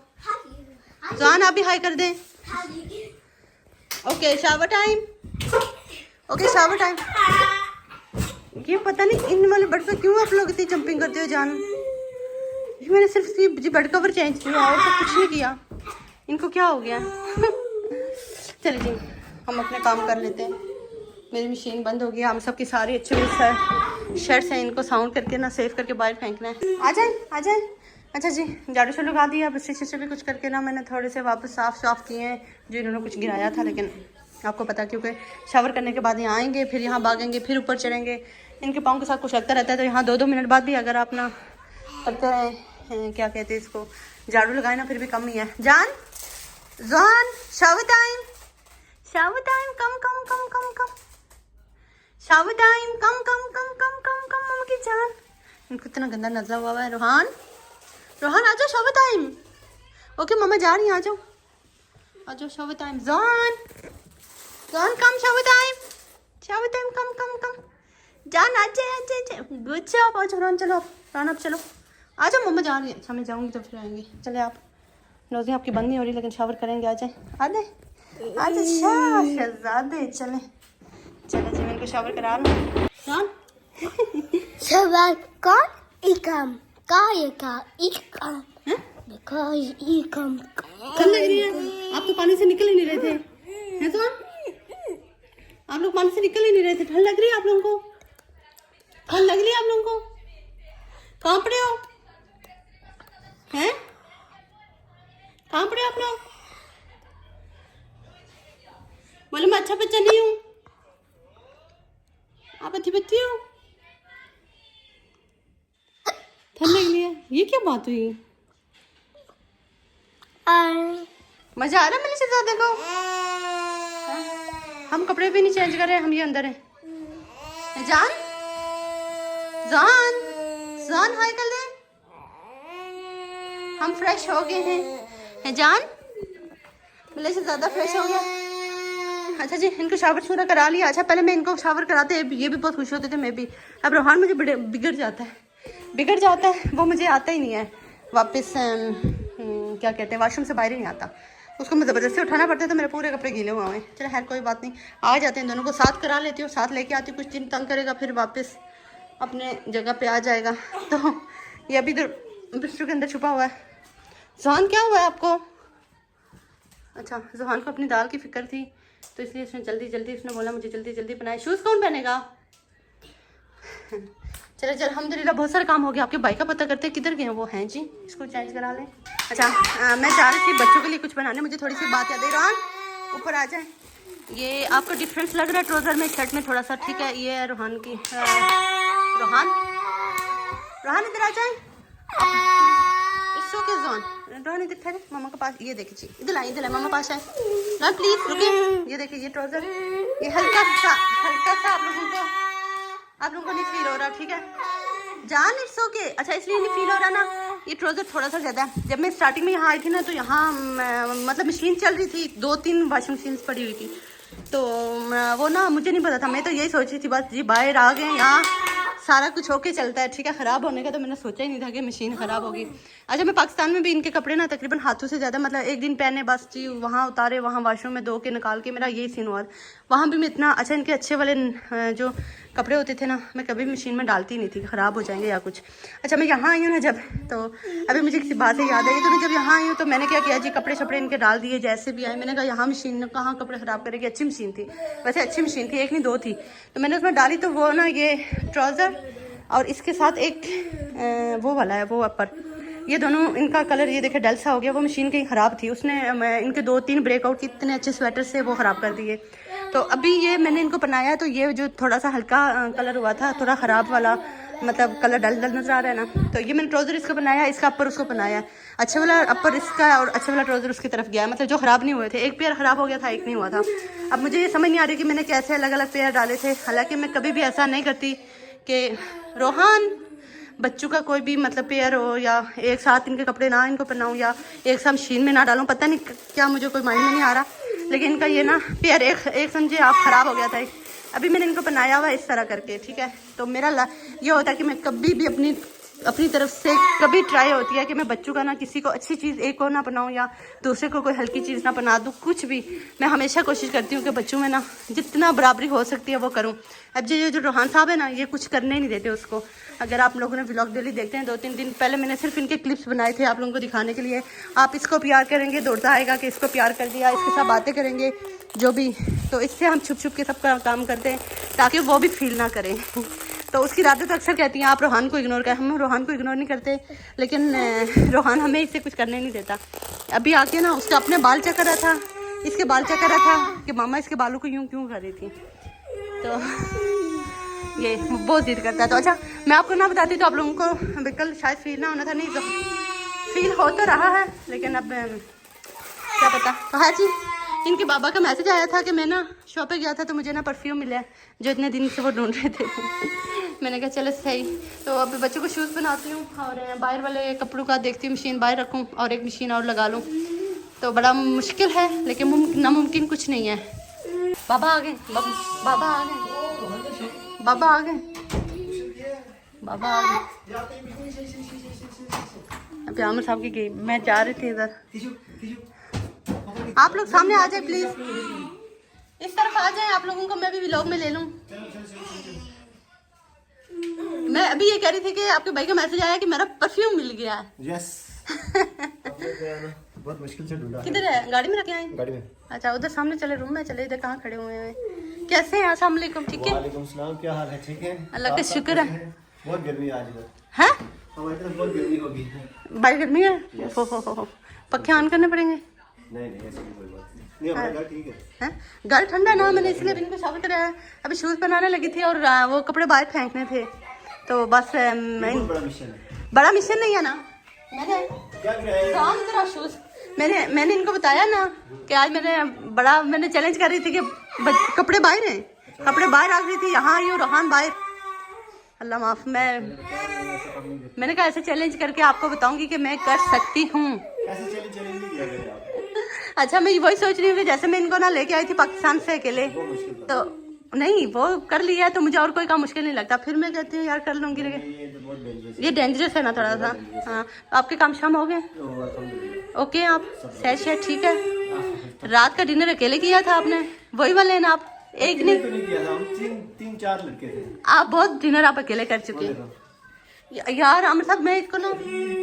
जहान आप भी हाई कर दें। Okay shower time, okay shower time. ये पता नहीं इन वाले बेड पे क्यों आप लोग इतनी जंपिंग करते हो जान। मैंने सिर्फ जी बेड कवर चेंज किया और तो कुछ नहीं किया, इनको क्या हो गया। चलिए जी हम अपने काम कर लेते हैं। मेरी मशीन बंद हो गई, हम सब की सारी अच्छी शर्ट्स हैं, इनको साउंड करके ना सेव करके बाहर फेंकना है। आ जाए। अच्छा जी झाड़ू से लगा दिया, बस से भी कुछ करके ना मैंने थोड़े से वापस साफ किए हैं जो इन्होंने कुछ गिराया था। लेकिन आपको पता क्योंकि शावर करने के बाद यहाँ आएंगे, फिर यहाँ भागेंगे, फिर ऊपर चढ़ेंगे, इनके पाँव के साथ कुछ लगता रहता है। तो यहाँ 2-2 मिनट बाद भी अगर आप ना करते हैं क्या कहते हैं इसको, झाड़ू लगाए ना, फिर भी कम ही है। जान शावर टाइम शावर टाइम कम मम्मा की जान। इनको इतना गंदा नजर हुआ है। रोहान आ जाओ शावर टाइम। ओके मम्मा जा रही हैं, आ जाओ शावर टाइम। जॉन कम शावर टाइम कम जान आ जाए। Good job. आ जाओ चलो अब चलो आ जाओ, मम्मा जा रही है। अच्छा मैं जाऊँगी तो फिर आएंगे। चले आप, नोज़ी आपकी बंद नहीं हो रही लेकिन शावर करेंगे। आ जाए शहजादे। चले जी मैं इनको शावर करा लूँ। शावर ठंड लग रही है? आप तो पानी से निकल ही नहीं रहे थे, हैं तो आप लोग पानी से निकल ही नहीं रहे थे। ठंड लग रही है आप लोगों को? ठंड लग रही है आप लोगों को? कहाँ पड़े हो? हैं? कहाँ पड़े आप लोग? बोले मैं अच्छा बच्चा नहीं हूँ, आप अच्छी बच्ची हो। ठंड लग रही है, ये क्या बात हुई? मजा आ रहा है मेरे से ज्यादा को? हम कपड़े भी नहीं चेंज कर रहे, हम ये अंदर हैं। जान जान जान हाय कर दे, हम फ्रेश हो गए हैं। जान मेरे से ज्यादा फ्रेश हो गया। अच्छा जी, इनको शावर छूरा करा लिया। अच्छा पहले मैं इनको शावर कराते, ये भी बहुत खुश होते थे, मैं भी। अब रोहान मुझे बिगड़ जाता है, वो मुझे आता ही नहीं है वापस। क्या कहते हैं, वॉशरूम से बाहर ही नहीं आता, उसको मैं ज़बरदस्ती उठाना पड़ता है, तो मेरे पूरे कपड़े गीले हुए हैं। चलो खैर कोई बात नहीं, आ जाते हैं, दोनों को साथ करा लेती हूँ, साथ लेके आती हूँ। कुछ दिन तंग करेगा, फिर वापस अपने जगह पे आ जाएगा। तो ये अभी इधर बिस्तर के अंदर छुपा हुआ है। जहान क्या हुआ है आपको? अच्छा, जहान को अपनी दाल की फिक्र थी, तो इसलिए उसने जल्दी उसने बोला मुझे जल्दी बनाए। शूज़ कौन पहनेगा? चलो अल्हम्दुलिल्लाह बहुत सारा काम हो गया। आपके भाई का पता करते किधर गए वो हैं जी, इसको चेंज करा लें। अच्छा मैं चाह रही थी बच्चों के लिए कुछ बनाने, मुझे थोड़ी सी बात याद है। रोहान ऊपर आ जाए। ये आपको डिफरेंस लग रहा है ट्राउज़र में, शर्ट में थोड़ा सा, ठीक है। ये है रोहान की। रोहान इधर आ जाए। It's okay zone. रोहान इधर ठहरे, मामा के पास। ये देखिए जी, इधर आए मामा पास आए ना, प्लीज रुकिए। ये देखिए ये ट्राउज़र, ये हल्का सा आप लोगों को नहीं फील हो रहा, ठीक है जान? It's okay. अच्छा इसलिए नहीं फील हो रहा ना, ये ट्राउज़र थोड़ा सा ज़्यादा है। जब मैं स्टार्टिंग में यहाँ आई थी ना, तो यहाँ मतलब मशीन चल रही थी, 2-3 वॉशिंग मशीन पड़ी हुई थी, तो वो ना मुझे नहीं पता था। मैं तो यही सोच रही थी बस जी बाहर आ गए, यहाँ सारा कुछ होके चलता है, ठीक है। ख़राब होने का तो मैंने सोचा ही नहीं था कि मशीन ख़राब होगी। अच्छा मैं पाकिस्तान में भी इनके कपड़े ना तकरीबन हाथों से ज़्यादा, मतलब एक दिन पहने बस जी, वहाँ उतारे, वहाँ वॉशरूम में धो के निकाल के, मेरा यही सीन हुआ। वहाँ भी मैं इतना अच्छा, इनके अच्छे वाले जो कपड़े होते थे ना, मैं कभी मशीन में डालती नहीं थी, ख़राब हो जाएंगे या कुछ। अच्छा मैं यहाँ आई हूँ ना जब, तो अभी मुझे किसी बात से याद आई, तो मैं जब यहाँ आई हूँ तो मैंने क्या किया जी, कपड़े शपड़े इनके डाल दिए जैसे भी आए। मैंने कहा यहाँ मशीन कहाँ कपड़े ख़राब करेगी, अच्छी मशीन थी, वैसे अच्छी मशीन थी, एक नहीं 2 थी, तो मैंने उसमें डाली। तो वो ना ये ट्राउज़र और इसके साथ एक वो वाला है, वो अपर, ये दोनों इनका कलर ये देखे डल सा हो गया। वो मशीन कहीं ख़राब थी, उसने इनके 2-3 ब्रेकआउट कितने अच्छे स्वेटर से वो ख़राब कर दिए। तो अभी ये मैंने इनको पहनाया, तो ये जो थोड़ा सा हल्का कलर हुआ था, थोड़ा ख़राब वाला, मतलब कलर डल नज़र आ रहा है ना, तो ये मैंने ट्राउज़र इसको बनाया, इसका अपर उसको बनाया। अच्छे वाला अपर इसका और अच्छे वाला ट्राउज़र उसकी तरफ गया, मतलब जो ख़राब नहीं हुए थे। एक पेयर ख़राब हो गया था, एक नहीं हुआ था। अब मुझे ये समझ नहीं आ रही कि मैंने कैसे अलग अलग पेयर डाले थे। हालाँकि मैं कभी भी ऐसा नहीं करती कि रोहान बच्चों का कोई भी मतलब पेयर हो, या एक साथ इनके कपड़े ना इनको पहनाऊँ, या एक साथ मशीन में ना डालूँ, पता नहीं क्या, मुझे कोई माइंड में नहीं आ रहा। लेकिन इनका ये ना पेयर एक समझे आप ख़राब हो गया था। अभी मैंने इनको बनाया हुआ इस तरह करके, ठीक है। तो मेरा ये होता है कि मैं कभी भी अपनी तरफ से कभी ट्राई होती है कि मैं बच्चों का ना किसी को अच्छी चीज़ एक को ना बनाऊँ, या दूसरे को कोई हल्की चीज़ ना बना दूँ, कुछ भी। मैं हमेशा कोशिश करती हूँ कि बच्चों में ना जितना बराबरी हो सकती है वो करूँ। अब ये जो रोहान साहब है ना, ये कुछ करने नहीं देते उसको। अगर आप लोगों ने व्लॉग डेली देखते हैं, 2-3 दिन पहले मैंने सिर्फ इनके क्लिप्स बनाए थे आप लोगों को दिखाने के लिए। आप इसको प्यार करेंगे, दौड़ता आएगा कि इसको प्यार कर दिया, इसके साथ बातें करेंगे जो भी, तो इससे हम छुप के सब काम करते हैं ताकि वो भी फील ना करें। तो उसकी दादी तो अक्सर कहती हैं आप रोहान को इग्नोर करें। हम रोहान को इग्नोर नहीं करते, लेकिन रोहान हमें इससे कुछ करने नहीं देता। अभी आके ना उसका अपने बाल चेक कर रहा था, इसके बाल चेक कर रहा था कि मामा इसके बालों को यूँ क्यों कर रही थी, तो ये बहुत जिद करता है। तो अच्छा मैं आपको ना बताती, तो आप लोगों को कल शायद फील ना होना था, नहीं तो फील हो तो रहा है, लेकिन अब क्या पता। तो हाँ जी, इनके बाबा का मैसेज आया था कि मैं ना शॉप पे गया था, तो मुझे ना परफ्यूम मिला जो इतने दिन से वो ढूंढ रहे थे। मैंने कहा चलो सही। तो अब बच्चों को शूज़ बनाती हूँ, और बाहर वाले कपड़ों का देखती हूँ, मशीन बाहर रखूँ और एक मशीन और लगा लूँ। तो बड़ा मुश्किल है, लेकिन नामुमकिन कुछ नहीं है। बाबा आ गए, बाबा आ गए, बाबा आ गए, बाबा आ गए। अभी आमिर साहब की गई, मैं जा रही थी इधर। आप लोग सामने आ जाए प्लीज, इस तरफ आ जाए, आप लोगों को मैं भी व्लॉग में ले लूं। मैं अभी ये कह रही थी कि आपके भाई का मैसेज आया कि मेरा परफ्यूम मिल गया है। यस। बहुत मुश्किल से ढूंढा। किधर है? गाड़ी में रखे आए? गाड़ी में। अच्छा उधर सामने चले, रूम में चले, इधर कहाँ खड़े हुए हैं? कैसे हैं? अस्सलाम वालेकुम। ठीक है, वालेकुम सलाम, क्या हाल है? ठीक है, अल्लाह का शुक्र है। बहुत गर्मी है आज इधर। है हमारी तरफ बहुत गर्मी होगी। बाहर गर्मी है? हो पक्के ऑन करने पड़ेंगे। नहीं नहीं, ऐसी कोई बात नहीं, हमारा घर ठीक है। हैं? घर ठंडा ना, मैंने इसलिए भी इनको साबित कराया। अभी शूज़ बनाने लगी थी और वो कपड़े बाहर फेंकने थे, तो बस मैं बहुत बड़ा मिशन है। बड़ा मिशन नहीं है ना। मैंने क्या है? काम करा शूज़, मैंने इनको बताया ना कि आज मैंने चैलेंज कर रही थी कि कपड़े बाहर हैं, कपड़े बाहर आ गई थी, यहाँ आई और रोहान बाहर। अल्लाह माफ, मैंने कहा ऐसे चैलेंज करके आपको बताऊंगी कि मैं कर सकती हूँ। ऐसे चैलेंज नहीं किया गया आप। अच्छा मैं वही सोच रही हूँ कि जैसे मैं इनको ना लेके आई थी पाकिस्तान से अकेले, तो नहीं वो कर लिया है तो मुझे और कोई काम मुश्किल नहीं लगता। फिर मैं कहती हूँ यार कर लूंगी, लेकिन ये डेंजरस है ना थोड़ा सा। हाँ आपके काम शाम हो गए? ओके, आप सेट ठीक है। रात का डिनर अकेले किया था आपने? वही वाले हैं ना आप? एक नहीं, तो नहीं किया था, हम तीन चार लड़के थे। आप बहुत डिनर आप अकेले कर चुके हैं यार। अमर साहब मैं इसको ना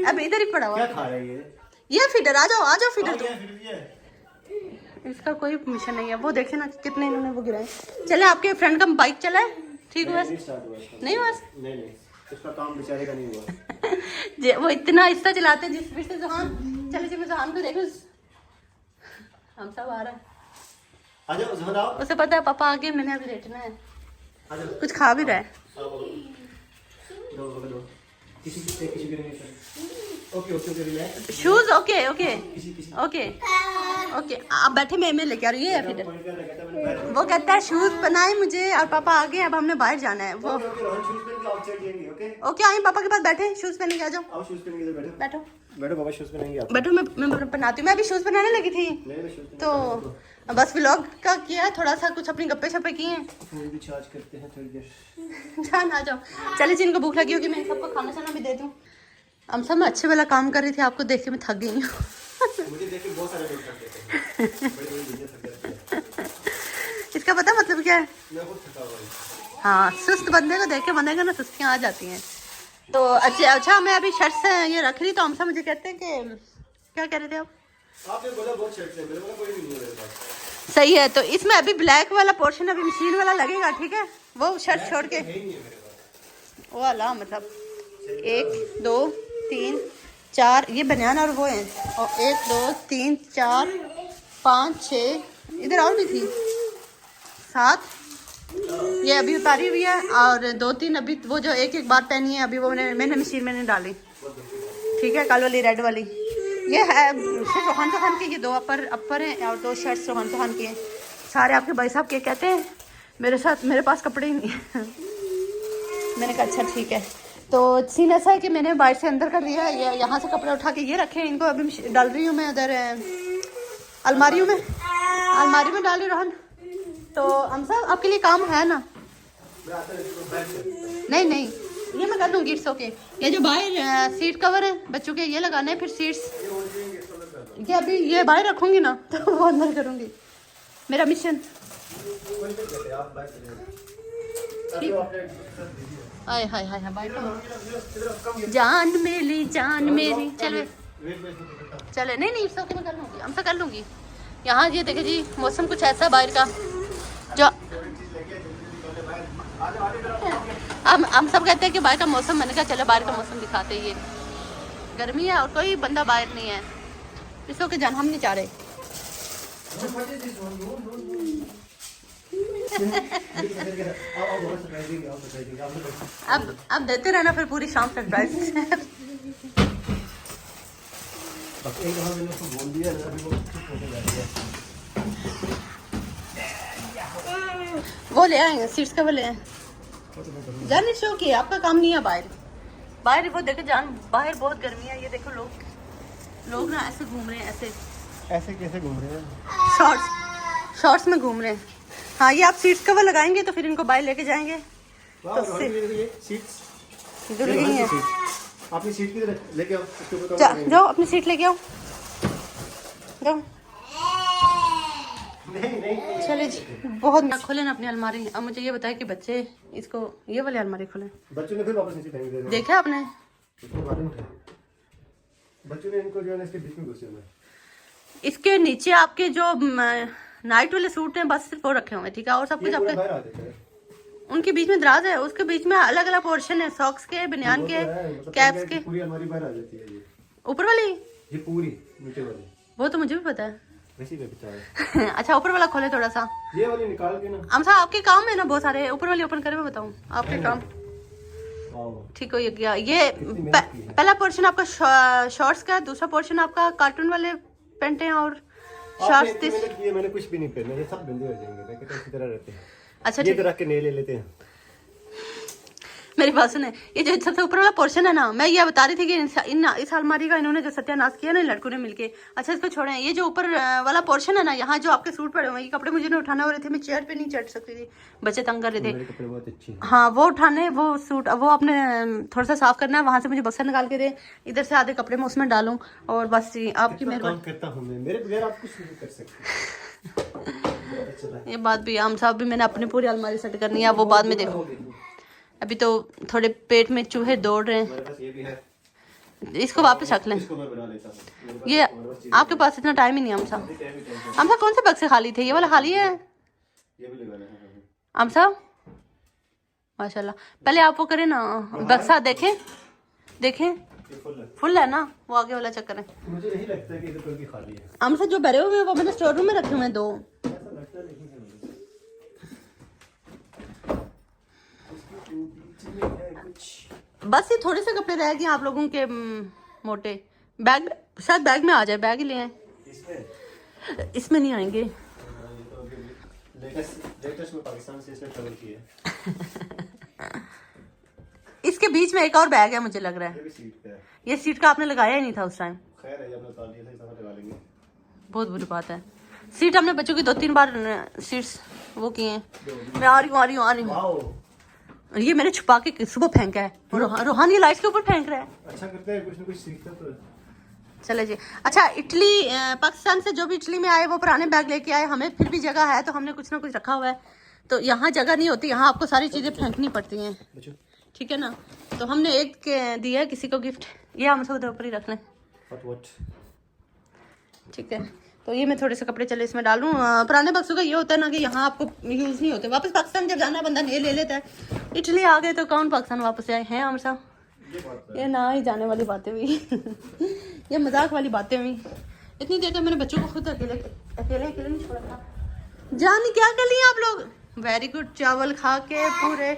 अब इधर ही पड़ा हुआ। क्या खा रहा है ये फीडर, आ जाओ फीडर। तो ये इसका कोई मिशन नहीं है। वो देखे ना कितने इन्होंने वो गिराए। चले आपके फ्रेंड का बाइक चला है? ठीक हुआ? नहीं बस नहीं, उसका काम बेचारे का नहीं हुआ। वो इतना आहिस्ता चलाते हैं जिस स्पीड से जहान चले। जी मैं जहान को देखो, हम सब आ रहा है। आ जाओ ज़हन, आओ। उसे पता है पापा आगे, मैंने अभी लेटना है। आ जाओ। कुछ खा भी रहा है। दो। किसी के नहीं। Okay relax. शूज ओके किसी आप बैठे, मैं लेके आ रही है फिर। पॉइंट कर लगा था मैंने। वो कहता है शूज पहनाए मुझे और पापा आ गए, अब हमने बाहर जाना है। वो रोहन शूज पहन के आउटसाइड जाएंगे। ओके आए पापा के पास बैठे, शूज पहन के आ जाओ। आओ शूज पहन के इधर बैठो बाबा, शूज पहनेंगे आप। बैठो, मैं बनाती हूँ। मैं अभी शूज बनाने लगी थी नहीं शूज तो बस व्लॉग का किया है, थोड़ा सा कुछ अपनी गप्पे शप्पे किए हैं। फोन भी चार्ज करते हैं थोड़ी देर। जान आ जाओ। चले जिनको भूख लगी होगी मैं सबको खाना शाना भी दे दूँ। हम सब मैं अच्छे वाला काम कर रही थी, आपको देख के मैं थक गई हूँ। मुझे देख के बहुत सारे लोग थक गए थे। बड़ी वीडियो थक गए। इसका पता मतलब क्या है? मैं बहुत थका हुआ हूं। हाँ सुस्त बंदे को देख के बंदे को ना सुस्तियाँ आ जाती हैं। तो अच्छा मैं अभी शर्ट से ये रख रही, तो हम सब मुझे कहते हैं कि क्या कह रहे थे आप? आपने बोला बहुत शर्ट है, मेरे बोला कोई नहीं है मेरे पास। सही है, तो इसमें अभी ब्लैक वाला पोर्शन अभी मशीन वाला लगेगा, ठीक है? वो शर्ट छोड़ के नहीं है मेरे पास। वो वाला मतलब 1 2 3 4 ये बनियान और वो है, और 1 2 3 4 5 6 इधर और भी थी 7 ये अभी उतारी हुई है, और 2 3 अभी वो जो एक बार पहनी है अभी वो मैंने मशीन में नहीं डाली, ठीक है? कल वाली रेड वाली ये है सिर्फ रोहन चौहान के, ये 2 अपर हैं और 2 शर्ट्स रोहन चौहान के हैं। सारे आपके भाई साहब के कहते हैं मेरे साथ, मेरे पास कपड़े ही नहीं है। मैंने कहा अच्छा ठीक है। तो सीन ऐसा है कि मैंने बाहर से अंदर कर दिया है, ये यहाँ से कपड़े उठा के ये रखे हैं, इनको अभी डाल रही हूँ मैं उधर अलमारी में डाल रही रोहन। तो हम सब आपके लिए काम है ना? नहीं ये मैं कर लूँगी, इट्स ओके। ये जो बाहर सीट कवर है बच्चों के ये लगाने हैं, फिर सीट्स ये अभी ये बाहर रखूँगी ना तो वो अंदर करूँगी, मेरा मिशन। आय हाय हाय बाइक जान मेरी चले नहीं इट्स ओके, मैं कर लूँगी, हम सब कर लूँगी। यहाँ ये देखे जी मौसम कुछ ऐसा बाहर का जो हम सब कहते हैं कि बाहर का मौसम, मैंने कहा चलो बाहर का मौसम दिखाते हैं। ये गर्मी है और कोई बंदा बाहर नहीं है, इसको के जान हम नहीं चाह रहे। अब देते रहना फिर पूरी शाम सरप्राइज। वो ले आएंगे सीट्स का, वो ले आए जान शो की, आपका काम नहीं है बाहर वो देखो जान, बाहर बहुत गर्मी है। ये देखो लोग ना ऐसे घूम रहे हैं, ऐसे कैसे घूम रहे हैं? शॉर्ट्स में घूम रहे हैं। हाँ ये आप सीट्स कवर लगाएंगे तो फिर इनको बाहर लेके जाएंगे। तो सीट्स जुड़ गई हैं। अपनी सीट की लेके आओ, जाओ अपनी सीट लेके आओ, जाओ। नहीं चले जी बहुत ना खोले ना अपनी अलमारी। अब मुझे ये बताया कि बच्चे इसको ये वाली अलमारी खोले, बच्चों ने फिर वापस नीचे फेंक दिया। देखा आपने? बच्चों ने इनको जो है ना इसके बीच में घुसे हुए हैं। इसके नीचे आपके जो नाइट वाले सूट हैं बस सिर्फ वो रखे हुए हैं, ठीक है, और सब कुछ ये पूरा आपके बाहर आ जाता है। उनके बीच में दराज है, उसके बीच में अलग अलग पोर्शन है, सॉक्स के, बनियान वो के, तो है, मतलब कैप्स पहले के। पूरी अलमारी बाहर आ जाती है ये ऊपर वाली पूरी नीचे वाली वो तो मुझे भी पता है। वैसी पे बचा है। अच्छा ऊपर वाला खोले थोड़ा सा। ये वाली निकाल के ना हम साहब आपके काम है ना बहुत सारे, ऊपर वाली ओपन करे मैं बताऊं आपके काम। वाओ ठीक हो गया ये कितनी मेहनत की है। पहला पोर्शन आपका शॉर्ट्स का है, दूसरा पोर्शन आपका कार्टून वाले पैंट हैं और आपने शॉर्ट्स इतनी मेहनत की है, मैंने कुछ भी नहीं पहना, ये सब गंदे हो जाएंगे। मैं कहता हूं इसी तरह रहते हैं। अच्छा ये ठीक, तरह के नए ले लेते हैं। मेरी बात सुने, ये जो सबसे ऊपर वाला पोर्शन है ना, मैं ये बता रही थी कि इस अलमारी का इन्होंने जो सत्यानाश किया ना इन लड़कों ने मिलके। अच्छा इसको छोड़ें, ये जो ऊपर वाला पोर्शन है ना, यहाँ जो आपके सूट पड़े हुए हैं, ये कपड़े मुझे नहीं उठाना हो रहे थे, मैं चेयर पे नहीं चढ़ सकती थी, बच्चे तंग कर रहे थे। मेरे कपड़े बहुत अच्छे हैं। हाँ वो उठाने, वो सूट वो आपने थोड़ा सा साफ करना है, वहां से मुझे बक्सा निकाल के दे, इधर से आधे कपड़े मैं उसमें डालूं, और बस आपकी कितना काम मेहरबानी। करता हूं मैं, मेरे बगैर आप कुछ नहीं कर सकते। ये बात भी, हम साहब भी मैंने अपनी पूरी अलमारी सेट करनी है, वो बाद में देखो। अभी तो थोड़े पेट में चूहे दौड़ रहे हैं, मेरे पास ये भी है, इसको वापस रख लें। इसको मैं बना लेता हूं। ये आपके पास इतना टाइम ही नहीं है हम साहब कौन से बक्से खाली थे, ये वाला खाली है ये भी लगाना है। हम साहब माशाल्लाह। पहले आप वो करें ना, बक्सा देखें देखें, ये फुल है। फुल है ना, वो आगे वाला चक्कर है। मुझे नहीं लगता है कि इधर कोई भी खाली है। हम साहब जो भरे हुए हैं वो मैंने स्टोर रूम में रखे हुए हैं दो। ऐसा लगता नहीं है मुझे। इसके बीच में है कुछ। बस ये थोड़े से कपड़े रह गए आप लोगों के, मोटे बैग, शायद बैग में आ जाए, बैग ही ले आए। इसमें इसमें नहीं आएंगे। लेटेस्ट में पाकिस्तान से इसने ट्रैवल किया है। इसके बीच में एक और बैग है मुझे लग रहा ये है, भी सीट पे है। ये सीट का आपने लगाया ही नहीं था उस टाइम। खैर है, जब निकाल दिया था लगा लेंगे। बहुत बुरी बात है, सीट हमने बच्चों की 2-3 बार सीट्स वो किए हैं। मैं आ रही हूँ आ रही हूँ आ रही हूँ। वाओ, ये मैंने छुपा के सुबह फेंका है, रोहान ये लाइट के ऊपर फेंक रहा है। अच्छा करते हैं, कुछ ना कुछ सीखता तो है। चले जी। अच्छा इटली, पाकिस्तान से जो भी इटली में आए वो पुराने बैग लेके आए, हमें फिर भी जगह है तो हमने कुछ ना कुछ रखा हुआ है, तो यहाँ जगह नहीं होती, यहाँ आपको सारी चीज़ें फेंकनी पड़ती हैं, बच्चों ठीक है ना। तो हमने एक दिया है किसी को गिफ्ट, ये हम सब ऊपर ही रख लें, व्हाट ठीक है। तो ये मैं थोड़े से कपड़े चले इसमें डालूं। पुराने बक्सों का ये होता है ना कि यहाँ आपको यूज़ नहीं होते, वापस पाकिस्तान जब जाना है बंदा ले लेता है। इटली आ गए तो कौन पाकिस्तान वापस आए हैं हम साहब, ये बात है। ये ना ही जाने वाली बातें हुई ये मजाक वाली बातें हुई। इतनी देर तक मैंने बच्चों को खुद अकेले अकेले नहीं छोड़ा था। जानी क्या कर लिया आप लोग, वेरी गुड, चावल खा के पूरे।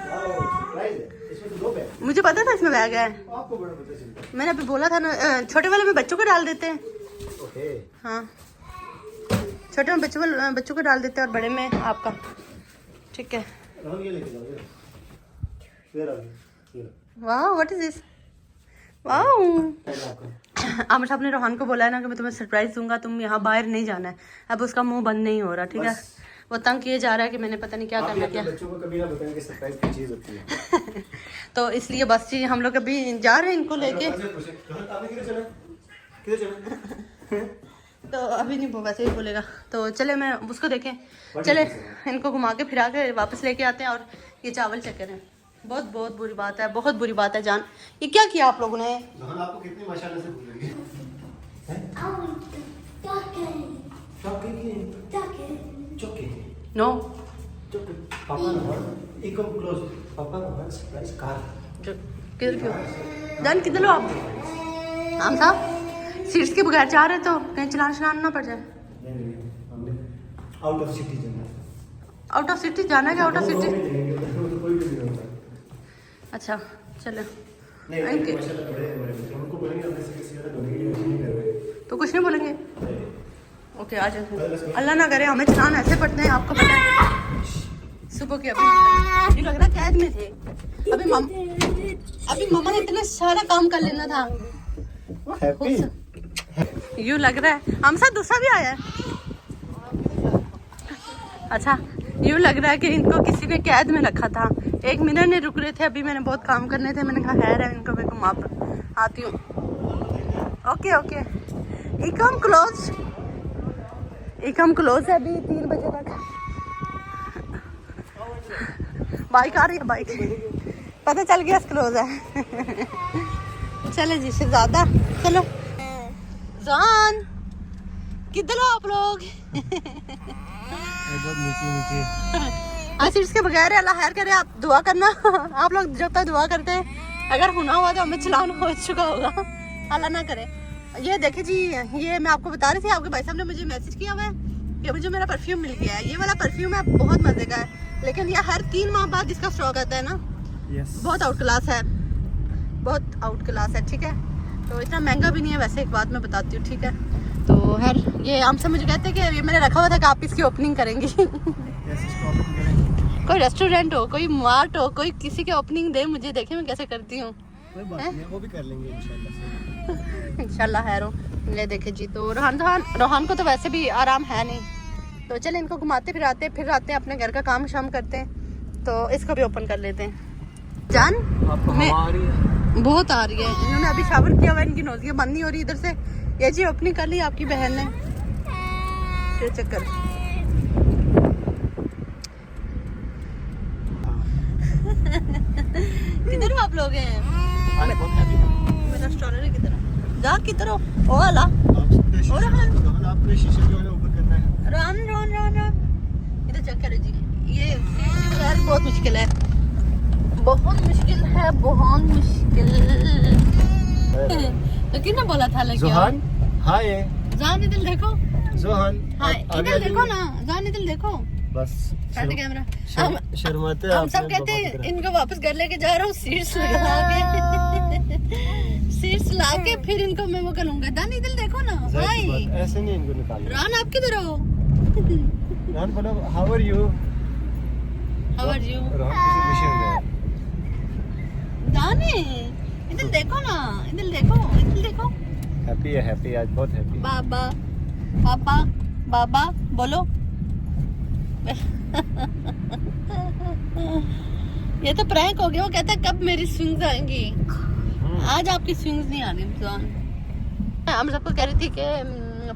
वाओ, सरप्राइज है। इसमें तो 2 बैग। मुझे पता था इसमें बैग है, आपको बड़ा पता चलता है। मैंने अभी बोला था ना, छोटे वाले में बच्चों को डाल देते हैं। ओके, हाँ छोटे में बच्चों को डाल देते हैं और बड़े में आपका, ठीक है। हम ये लेके जाओगे। फिर आगे ये वाह व्हाट इज दिस, वाह। आपका आमिर साहब ने रोहान को बोला है ना कि मैं तुम्हें सरप्राइज दूंगा, तुम यहाँ बाहर नहीं जाना है। अब उसका मुंह बंद नहीं हो रहा, ठीक है। वो तंग किए जा रहा है कि मैंने पता नहीं क्या आप करना अपने क्या बच्चों को कभी ना बताएं कि सरप्राइज की चीज होती है। तो इसलिए बस जी हम लोग अभी जा रहे हैं इनको लेके। आपने किधर चला? तो अभी नहीं, वो वैसे ही बोलेगा। तो चले मैं उसको देखें, चले इनको घुमा के फिरा के वापस लेके आते हैं। और ये चावल चेक करें, बहुत बहुत बुरी बात है, बहुत बुरी बात है जान। ये क्या किया आप लोगों ने? रोहन आपको कितनी माशाल्लाह से भूल गई है? नो पापा ने इकम क्लोज, पापा ने सरप्राइज कार। किधर क्यों जान, किधर लो आप? हम साहब सीट्स के बगैर जा रहे तो कहीं चलाना ना पड़ जाए। नहीं, हमने आउट ऑफ सिटी जाना है। आउट ऑफ सिटी जाना है क्या? आउट ऑफ सिटी, तो कोई भी नहीं होता। अच्छा चलो। नहीं, माशाल्लाह बड़े हैं, बड़े। उनको बोलेंगे अपने से ज्यादा धोने की कोशिश नहीं कर रहे। तो कुछ नहीं बोलेंगे, ओके आ जाओ। अल्लाह ना करे हमें चलान ऐसे पड़ते हैं, आपको पता है सुबह के अभी लग रहा है कैद में थे। अभी मम्मा ने इतना सारा काम कर लेना था। यूँ लग रहा है हम साथ दूसरा भी आया है। अच्छा यूँ लग रहा है कि इनको किसी ने कैद में रखा था। 1 मिनट नहीं रुक रहे थे, अभी मैंने बहुत काम करने थे, मैंने कहा खैर है इनको मैं घुमा आती हूँ। ओके ओके, इकम क्लोज है अभी 3 बजे तक। बाइक आ रही है, बाइक पता चल गया क्लोज है। चले जी शहजादा, चलो। जान किधर हो आप लोग? नीचे ऐसे इसके बगैर अल्लाह खैर करे। आप दुआ करना आप लोग जब तक दुआ करते हैं, अगर हुना हुआ तो हमें चलान हो चुका होगा, अल्लाह ना करे। ये देखिए जी, ये मैं आपको बता रही थी, आपके भाई साहब ने मुझे मैसेज किया हुआ है कि मुझे मेरा परफ्यूम मिल गया है। ये वाला परफ्यूम है, बहुत मजे का है, लेकिन ये हर 3 माह बाद इसका स्टॉक आता है ना। बहुत आउट क्लास है, बहुत आउट क्लास है, ठीक है। तो इतना महंगा भी नहीं है वैसे, एक बात मैं बताती हूँ, ठीक है। तो खैर ये हमसे मुझे कहते हैं कि ये मैंने रखा हुआ था कि आप इसकी ओपनिंग करेंगी। कोई रेस्टोरेंट हो, कोई मार्ट हो, कोई किसी की ओपनिंग दे मुझे, देखे मैं कैसे करती हूँ। वो भी कर लेंगे इंशाल्लाह। इंशाल्लाह खैर हो। ये देखे जी, तो रोहान को तो वैसे भी आराम है नहीं, तो चले इनको घुमाते फिर आते अपने घर का काम शाम करते हैं। तो इसको भी ओपन कर लेते हैं। जान मैं बहुत आ रही है, इन्होंने अभी शावर किया हुआ है, इनकी नोजियाँ बंद नहीं हो रही इधर से। ये जी ओपनिंग कर ली आपकी बहन ने, फिर चक्कर। किधर हो आप लोग हैं? मेरा स्टॉलर है किधर? जा किधर हो? ओ अला और आपने शीशे जो है ऊपर करना है। रान इधर चक्कर है जी। ये यार बहुत मुश्किल है, बहुत मुश्किल है, बहुत मुश्किल। तो किसने बोला था लगे? जोहान हाय। जान इधर देखो, जोहान हाय इधर देखो ना, जान इधर देखो। बस कैमरा शर्माते हम सब कहते हैं इनको वापस घर लेके जा रहा हूँ, सीट्स लगा के सीट्स ला के फिर इनको मैं वो करूंगा। दान इधर देखो ना, हाय। ऐसे नहीं इनको निकाल। रान आप किधर हो? रान बोलो how are you? How are you? Ron किसी मिशन में है। दाने इधर देखो ना, इधर देखो, इधर देखो। हैप्पी आज बहुत हैप्पी। बाबा पापा बाबा बोलो। ये तो प्रैंक हो गया। वो कहता है कब मेरी स्विंग्स आएंगी? आज आपकी स्विंग्स नहीं आनी। हम सबको कह रही थी कि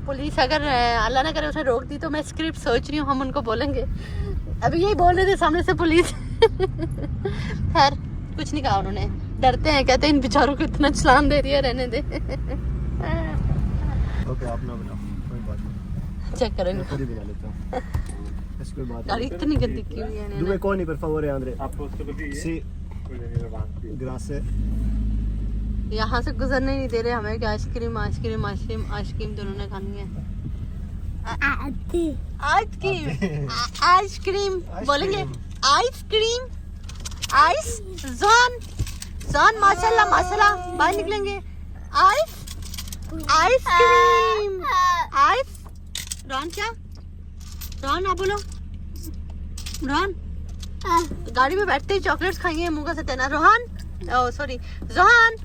पुलिस अगर अल्लाह ना करे उसे रोक दी तो मैं स्क्रिप्ट सोच रही हूँ, हम उनको बोलेंगे। अभी यही बोल रहे थे सामने से पुलिस। खैर कुछ नहीं कहा उन्होंने, डरते हैं, कहते हैं इन बेचारों को इतना चलान दे रही है, रहने दे। ओके आप ना बनाओ, कोई बात नहीं, चेक करेंगे। खुद ही बना लेता हूँ, ऐसी कोई बात गाड़ी नहीं। इतनी गंदी की हुई है Due इन्होंने। coni per favore Andre. Sì, grazie. यहाँ से गुजरने नहीं दे रहे हमें कि आइसक्रीम आइसक्रीम आइसक्रीम आइसक्रीम दोनों ने खानी है। आइसक्रीम आइसक्रीम बोलेंगे, आइसक्रीम आइस जान जान माशाल्लाह माशाल्लाह बाहर निकलेंगे। Ice ice cream ice. रॉन क्या? रॉन आप बोलो। रॉन गाड़ी में बैठते ही चॉकलेट्स खाएंगे, मुंह का सत्याना। रोहन ओ सॉरी जोहान,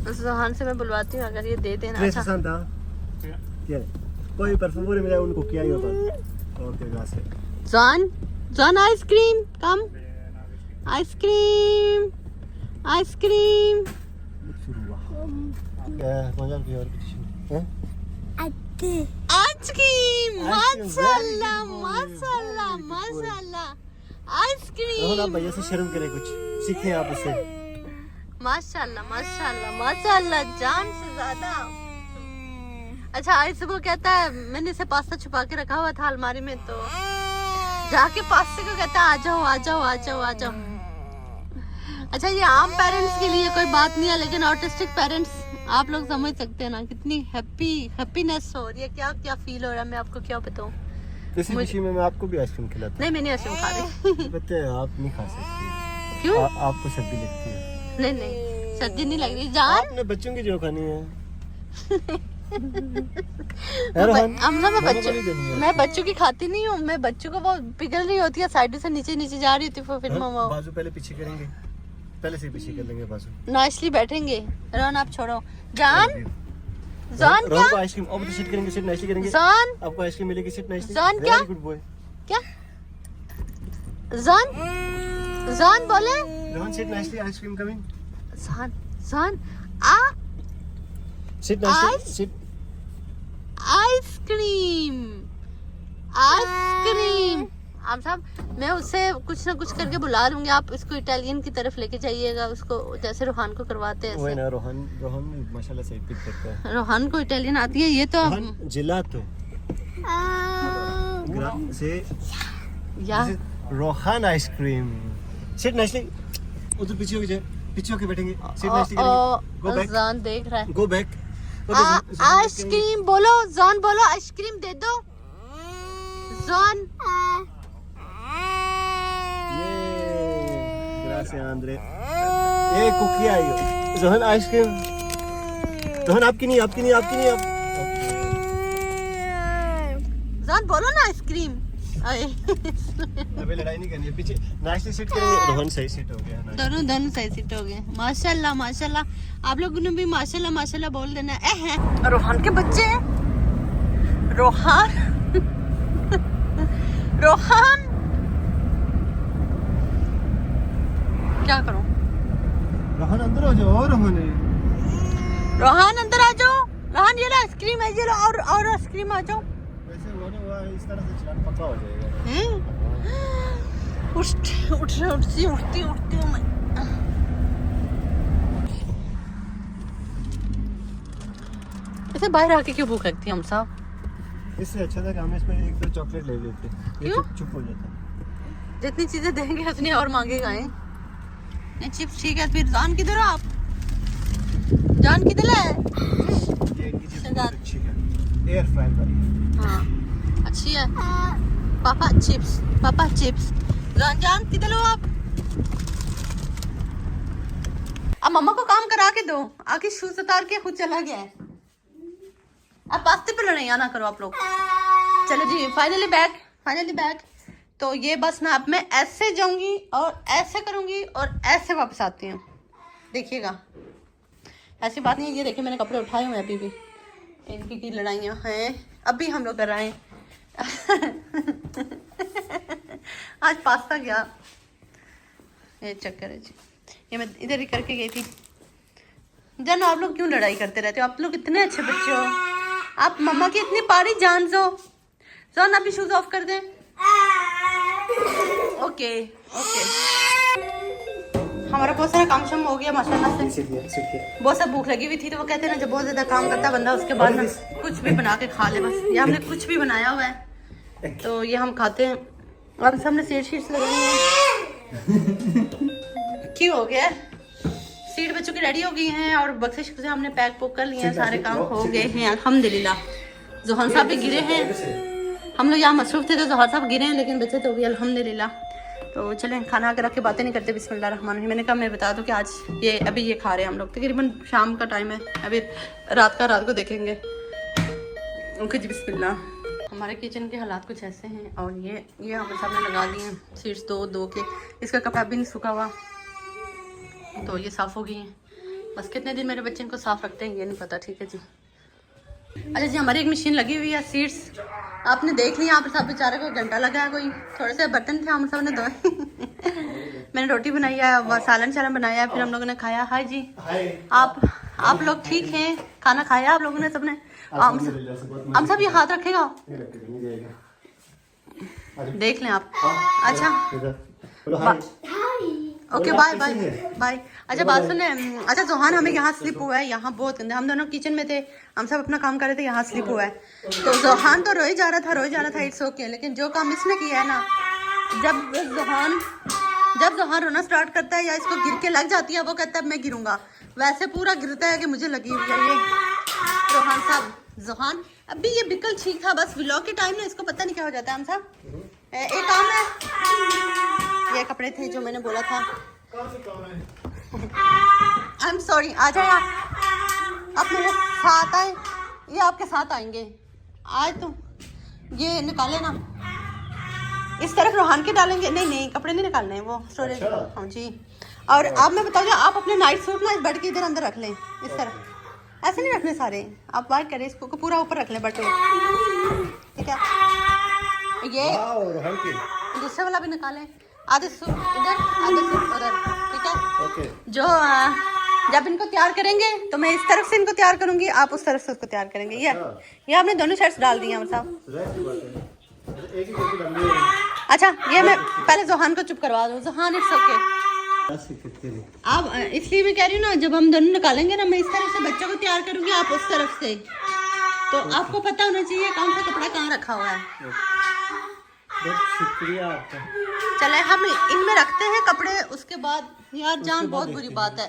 जोहान से मैं बुलवाती हूँ अगर ये दे देना। अच्छा Poi per favore mi dai un cucchiaio con. Ok, grazie. Johan Johan ice cream come, ice cream ice cream. Mangiare più ora che ci sono. Ice cream माशाल्लाह माशाल्लाह माशाल्लाह आइसक्रीम। रोहन आप भैया से शर्म करें, कुछ सीखें आप उससे। माशाल्लाह माशाल्लाह माशाल्लाह जान से ज्यादा। अच्छा आइस वो कहता है मैंने इसे पास्ता छुपा के रखा हुआ था अलमारी में, तो जाके पास्ते को कहता है आ जाओ आ जाओ आ जाओ आ जाओ। अच्छा ये आम पेरेंट्स के लिए कोई बात नहीं है, लेकिन ऑटिस्टिक पेरेंट्स आप लोग समझ सकते हैं ना कितनी हैप्पीनेस हो रही है, क्या क्या फील हो रहा है, मैं आपको क्या बताऊं। इसी खुशी में मैं आपको भी आइसक्रीम खिलाता नहीं मैं नहीं आइसक्रीम खा रही। हूँ। पता है आप नहीं खा सकती। क्यों? आपको सर्दी लगती है। नहीं नहीं सर्दी नहीं लग रही जान। आपने बच्चों की जो खानी है। मैं बच्चों की खाती नहीं हूँ, मैं बच्चों को वो पिघल रही होती है, साइड से नीचे नीचे जा रही होती है, फिर मामा बाजू पहले पीछे करेंगे, पहले से पीछे कर लेंगे बाजू। नाइसली बैठेंगे। रोहन आप छोड़ो। जान जान क्या? रोहन को आइसक्रीम अब तो सिट करेंगे, सिट नाइसली करेंगे। जान आपको आइसक्रीम मिलेगी, सिट नाइसली। जान क्या? Very good boy. क्या जान जान बोले? Rohan sit nicely, ice cream coming. जान जान आ sit nicely, sit. Ice cream ice cream आप साहब मैं उससे कुछ ना कुछ करके बुला लूंगी, आप इसको इटालियन की तरफ लेके जाइएगा उसको, जैसे रोहान को करवाते हैं वो है ऐसे। ना रोहन माशाल्लाह से पिक करता है। रोहान को इटालियन आती है, ये तो रोहन जिलातो से या रोहन आइसक्रीम। सिट नाइसली, उधर पीछे होके बैठेंगे। सिट नाइसली, गो बैक, जान देख रहा है। Go back. आइसक्रीम बोलो, जॉन बोलो आइसक्रीम दे दो जॉन। Grazie Andre. कुकी आई हो। Johan ice cream. जोहन आपकी नहीं। जॉन बोलो ना आइसक्रीम। अबे लड़ाई नहीं करनी है, पीछे नाइसली सिट करेंगे। रोहन सही सिट हो गया। दोनों सही सिट हो गए। माशाल्लाह माशाल्लाह, आप लोगों ने भी माशाल्लाह माशाल्लाह बोल देना है। रोहान के बच्चे, रोहान क्या करूं? रोहन अंदर हो जाओ। रोहान अंदर आ जाओ। रोहान ये लो आइसक्रीम है, ये लो और आइसक्रीम आ जाओ। वैसे वो इस तरह से चलान पक्का हो जाएगा। उठती हूँ मैं। ऐसे बाहर आके क्यों भूख लगती है हम साहब? इससे अच्छा था कि हम इसमें एक तो चॉकलेट ले लेते, ये क्यों? चुप हो जाता। जितनी चीजें देंगे उतनी और मांगेगा है। नहीं चिप्स ठीक है, फिर जान किधर हो आप? जान किधर है? ये इनकी चिप्स बहुत अच्छी है, एयर फ्राई वाली। हाँ अच्छी है। पापा चिप्स। जान किधर हो आप? अब मम्मा को काम करा के दो, आके शूज उतार के खुद चला गया है। अब पास्ते पे नहीं आना करो आप लोग। चलो जी, फाइनली बैक। तो ये बस ना, अब मैं ऐसे जाऊंगी और ऐसे करूंगी और ऐसे वापस आती हूँ, देखिएगा। ऐसी बात नहीं है। ये देखिए मैंने कपड़े उठाए हुए हैं अभी भी, इनकी की लड़ाइयाँ हैं अभी हम लोग कर रहे हैं। आज पास्ता गया, ये चक्कर है जी। ये मैं इधर ही करके गई थी। जानो आप लोग क्यों लड़ाई करते रहते हो? आप लोग इतने अच्छे बच्चे हो, आप मम्मा की इतनी पारी जान दो। जॉन अभी शूज ऑफ कर दें। ओके हमारा बहुत सारा काम शाम हो गया माशाल्लाह से। बहुत सा भूख लगी हुई थी, तो वो कहते हैं ना जब बहुत ज्यादा काम करता बंदा उसके बाद ना कुछ भी बना के खा ले। बस ये हमने कुछ भी बनाया हुआ है तो ये हम खाते हैं। और सबने सीट्स लगाई हैं। क्यों हो गया? सीट बच्चों की रेडी हो गई हैं और बक्से से हमने पैक कर लिए हैं, सारे काम हो गए हैं अल्हम्दुलिल्लाह। जोहान साहब भी गिरे हैं, हम लोग यहाँ मसरूफ थे तो जोहान साहब गिरे हैं, लेकिन बच्चे तो भी अल्हम्दुलिल्लाह। तो चलें खाना आके रख के बातें नहीं करते। बिस्मिल्लाहिर्रहमानिर्रहीम। मैंने कहा मैं बता दूं कि आज ये अभी ये खा रहे हैं हम लोग, तकरीबन शाम का टाइम है, अभी रात को देखेंगे। ओके जी बिस्मिल्लाह। हमारे किचन के हालात कुछ ऐसे हैं और ये हमारे सामने लगा दिए हैं सीट्स दो के। इसका कपड़ा भी नहीं सूखा हुआ तो ये साफ़ हो गई हैं। बस कितने दिन मेरे बच्चे इनको साफ़ रखते हैं ये नहीं पता। ठीक है जी। अच्छा जी, हमारी एक मशीन लगी हुई है सीट्स, आपने देख लिया। आप सब बेचारे को घंटा लगा है, कोई थोड़े से बर्तन थे हम सब ने धोए। मैंने रोटी बनाई है, सालन बनाया है, फिर हम लोगों ने खाया। हाय जी, आप लोग ठीक हैं? खाना खाया आप लोगों ने सबने? हम सब ये हाथ रखेगा, देख लें आप। अच्छा ओके बाय। अच्छा बात सुने। अच्छा जोहान हमें यहाँ स्लिप हुआ है, यहाँ बहुत गंदा। हम दोनों किचन में थे, हम सब अपना काम कर रहे थे, यहाँ स्लिप हुआ है। तो जोहान तो रोई जा रहा था इट्स ओके। लेकिन जो काम इसने किया है ना, जब जोहान रोना स्टार्ट करता है या इसको गिर के लग जाती है, वो कहता है मैं गिरूंगा, वैसे पूरा गिरता है कि मुझे लगी हुई है ये। रोहान साहब जोहान अभी ये बिल्कुल ठीक था, बस व्लॉग के टाइम ना इसको पता नहीं क्या हो जाता है। हम सब एक काम है, ये कपड़े थे जो मैंने बोला था। I am sorry. आ जाए आप मेरे साथ आए, ये आपके साथ आएंगे आज। तो ये निकाले ना, इस तरफ रोहान के डालेंगे। नहीं कपड़े नहीं निकालने हैं, वो स्टोरेज। हाँ जी। और अब मैं बताऊँ, आप अपने नाइट सूट ना इस बेड के इधर अंदर रख लें, इस तरफ। ऐसे नहीं रखने सारे, आप बाहर करें, इसको पूरा ऊपर रख लें बट। ठीक है, ये दूसरे वाला भी निकालें, आधे सूट इधर आधे सूट उधर। ठीक है जो जब इनको तैयार करेंगे तो मैं इस तरफ से इनको तैयार करूंगी, आप उस तरफ से उसको तैयार करेंगे। ये आपने दोनों शर्ट्स डाल दी हैं साहब। अच्छा ये मैं पहले जोहान को चुप करवा दूँ। Johan it's okay. आप इसलिए मैं कह रही हूँ ना, जब हम दोनों निकालेंगे ना, मैं इस तरफ से बच्चों को तैयार करूँगी, आप उस तरफ से, तो आपको पता होना चाहिए कौन सा कपड़ा कहाँ रखा हुआ है। शुक्रिया आपका। चले हम इनमें रखते हैं कपड़े, उसके बाद यार जान बहुत बुरी बात है।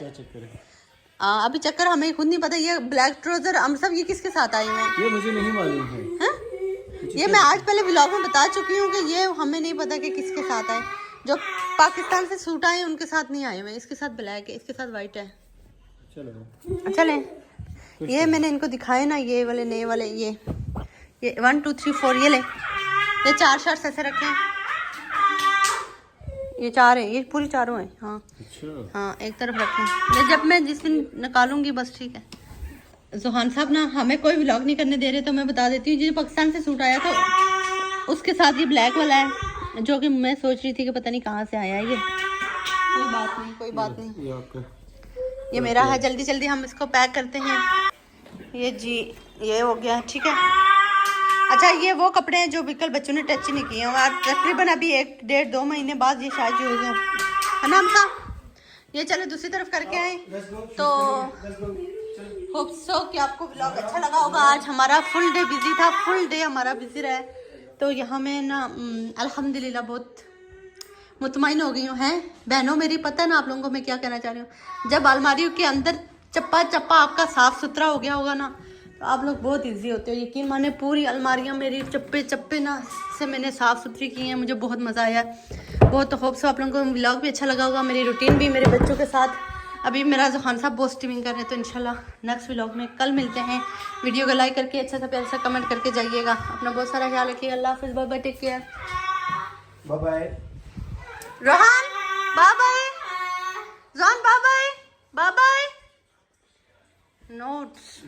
अभी चक्कर हमें खुद नहीं पता। ये ब्लैक ट्राउजर हम सब ये किसके साथ आए हुए हैं, ये मुझे नहीं मालूम है। ये मैं आज पहले व्लॉग में बता चुकी हूँ कि ये हमें नहीं पता कि किसके साथ आए। जो पाकिस्तान से सूट आए उनके साथ नहीं आए हुए। इसके साथ ब्लैक है, इसके साथ वाइट है। चलो चले ये मैंने इनको दिखाए ना, ये वाले नए वाले, ये 1 2 3 4 ये ले, ये 4 शर्ट्स ऐसे रखे हैं। ये 4 है, ये पूरी 4 हैं। हाँ अच्छा। हाँ एक तरफ रखें। ये जब मैं जिस दिन निकालूंगी बस ठीक है। जोहान साहब ना हमें कोई व्लॉग नहीं करने दे रहे, तो मैं बता देती हूँ। जो पाकिस्तान से सूट आया था उसके साथ ये ब्लैक वाला है, जो कि मैं सोच रही थी कि पता नहीं कहाँ से आया है ये। कोई बात नहीं, कोई बात नहीं। ये मेरा है। जल्दी जल्दी हम इसको पैक करते हैं। ये जी ये हो गया ठीक है। अच्छा ये वो कपड़े हैं जो बिल्कुल बच्चों ने टच नहीं किए हैं। तकरीबन अभी 1 1.5 2 महीने बाद ये शायद हो गया है ना हमका। ये चलो दूसरी तरफ करके आए। तो होप सो कि आपको व्लॉग अच्छा लगा होगा। आज हमारा फुल डे बिजी था, फुल डे हमारा बिजी रहा। तो यहाँ में ना अल्हम्दुलिल्लाह बहुत मुतमईन हो गई हूँ। हैं बहनों मेरी, पता है ना आप लोगों को मैं क्या कहना चाह रही हूँ। जब अलमारियों के अंदर चप्पा चप्पा आपका साफ सुथरा हो गया होगा ना, तो आप लोग बहुत इजी होते हो। यकीन माने पूरी अलमारियाँ मेरी चप्पे चप्पे ना से मैंने साफ़ सुथरी की हैं। मुझे बहुत मज़ा आया बहुत। तो होप सो आप लोगों को व्लॉग भी अच्छा लगा होगा, मेरी रूटीन भी मेरे बच्चों के साथ। अभी मेरा जोहान साहब बहुत स्ट्रीमिंग कर रहे हैं, तो इंशाल्लाह नेक्स्ट व्लॉग में कल मिलते हैं। वीडियो को लाइक करके अच्छा सा प्यार सा कमेंट करके जाइएगा। अपना बहुत सारा ख्याल रखिएगा। अल्लाह हाफिज़, bye bye, take care, bye bye. Rohan bye bye, Johan bye bye, bye bye, notes.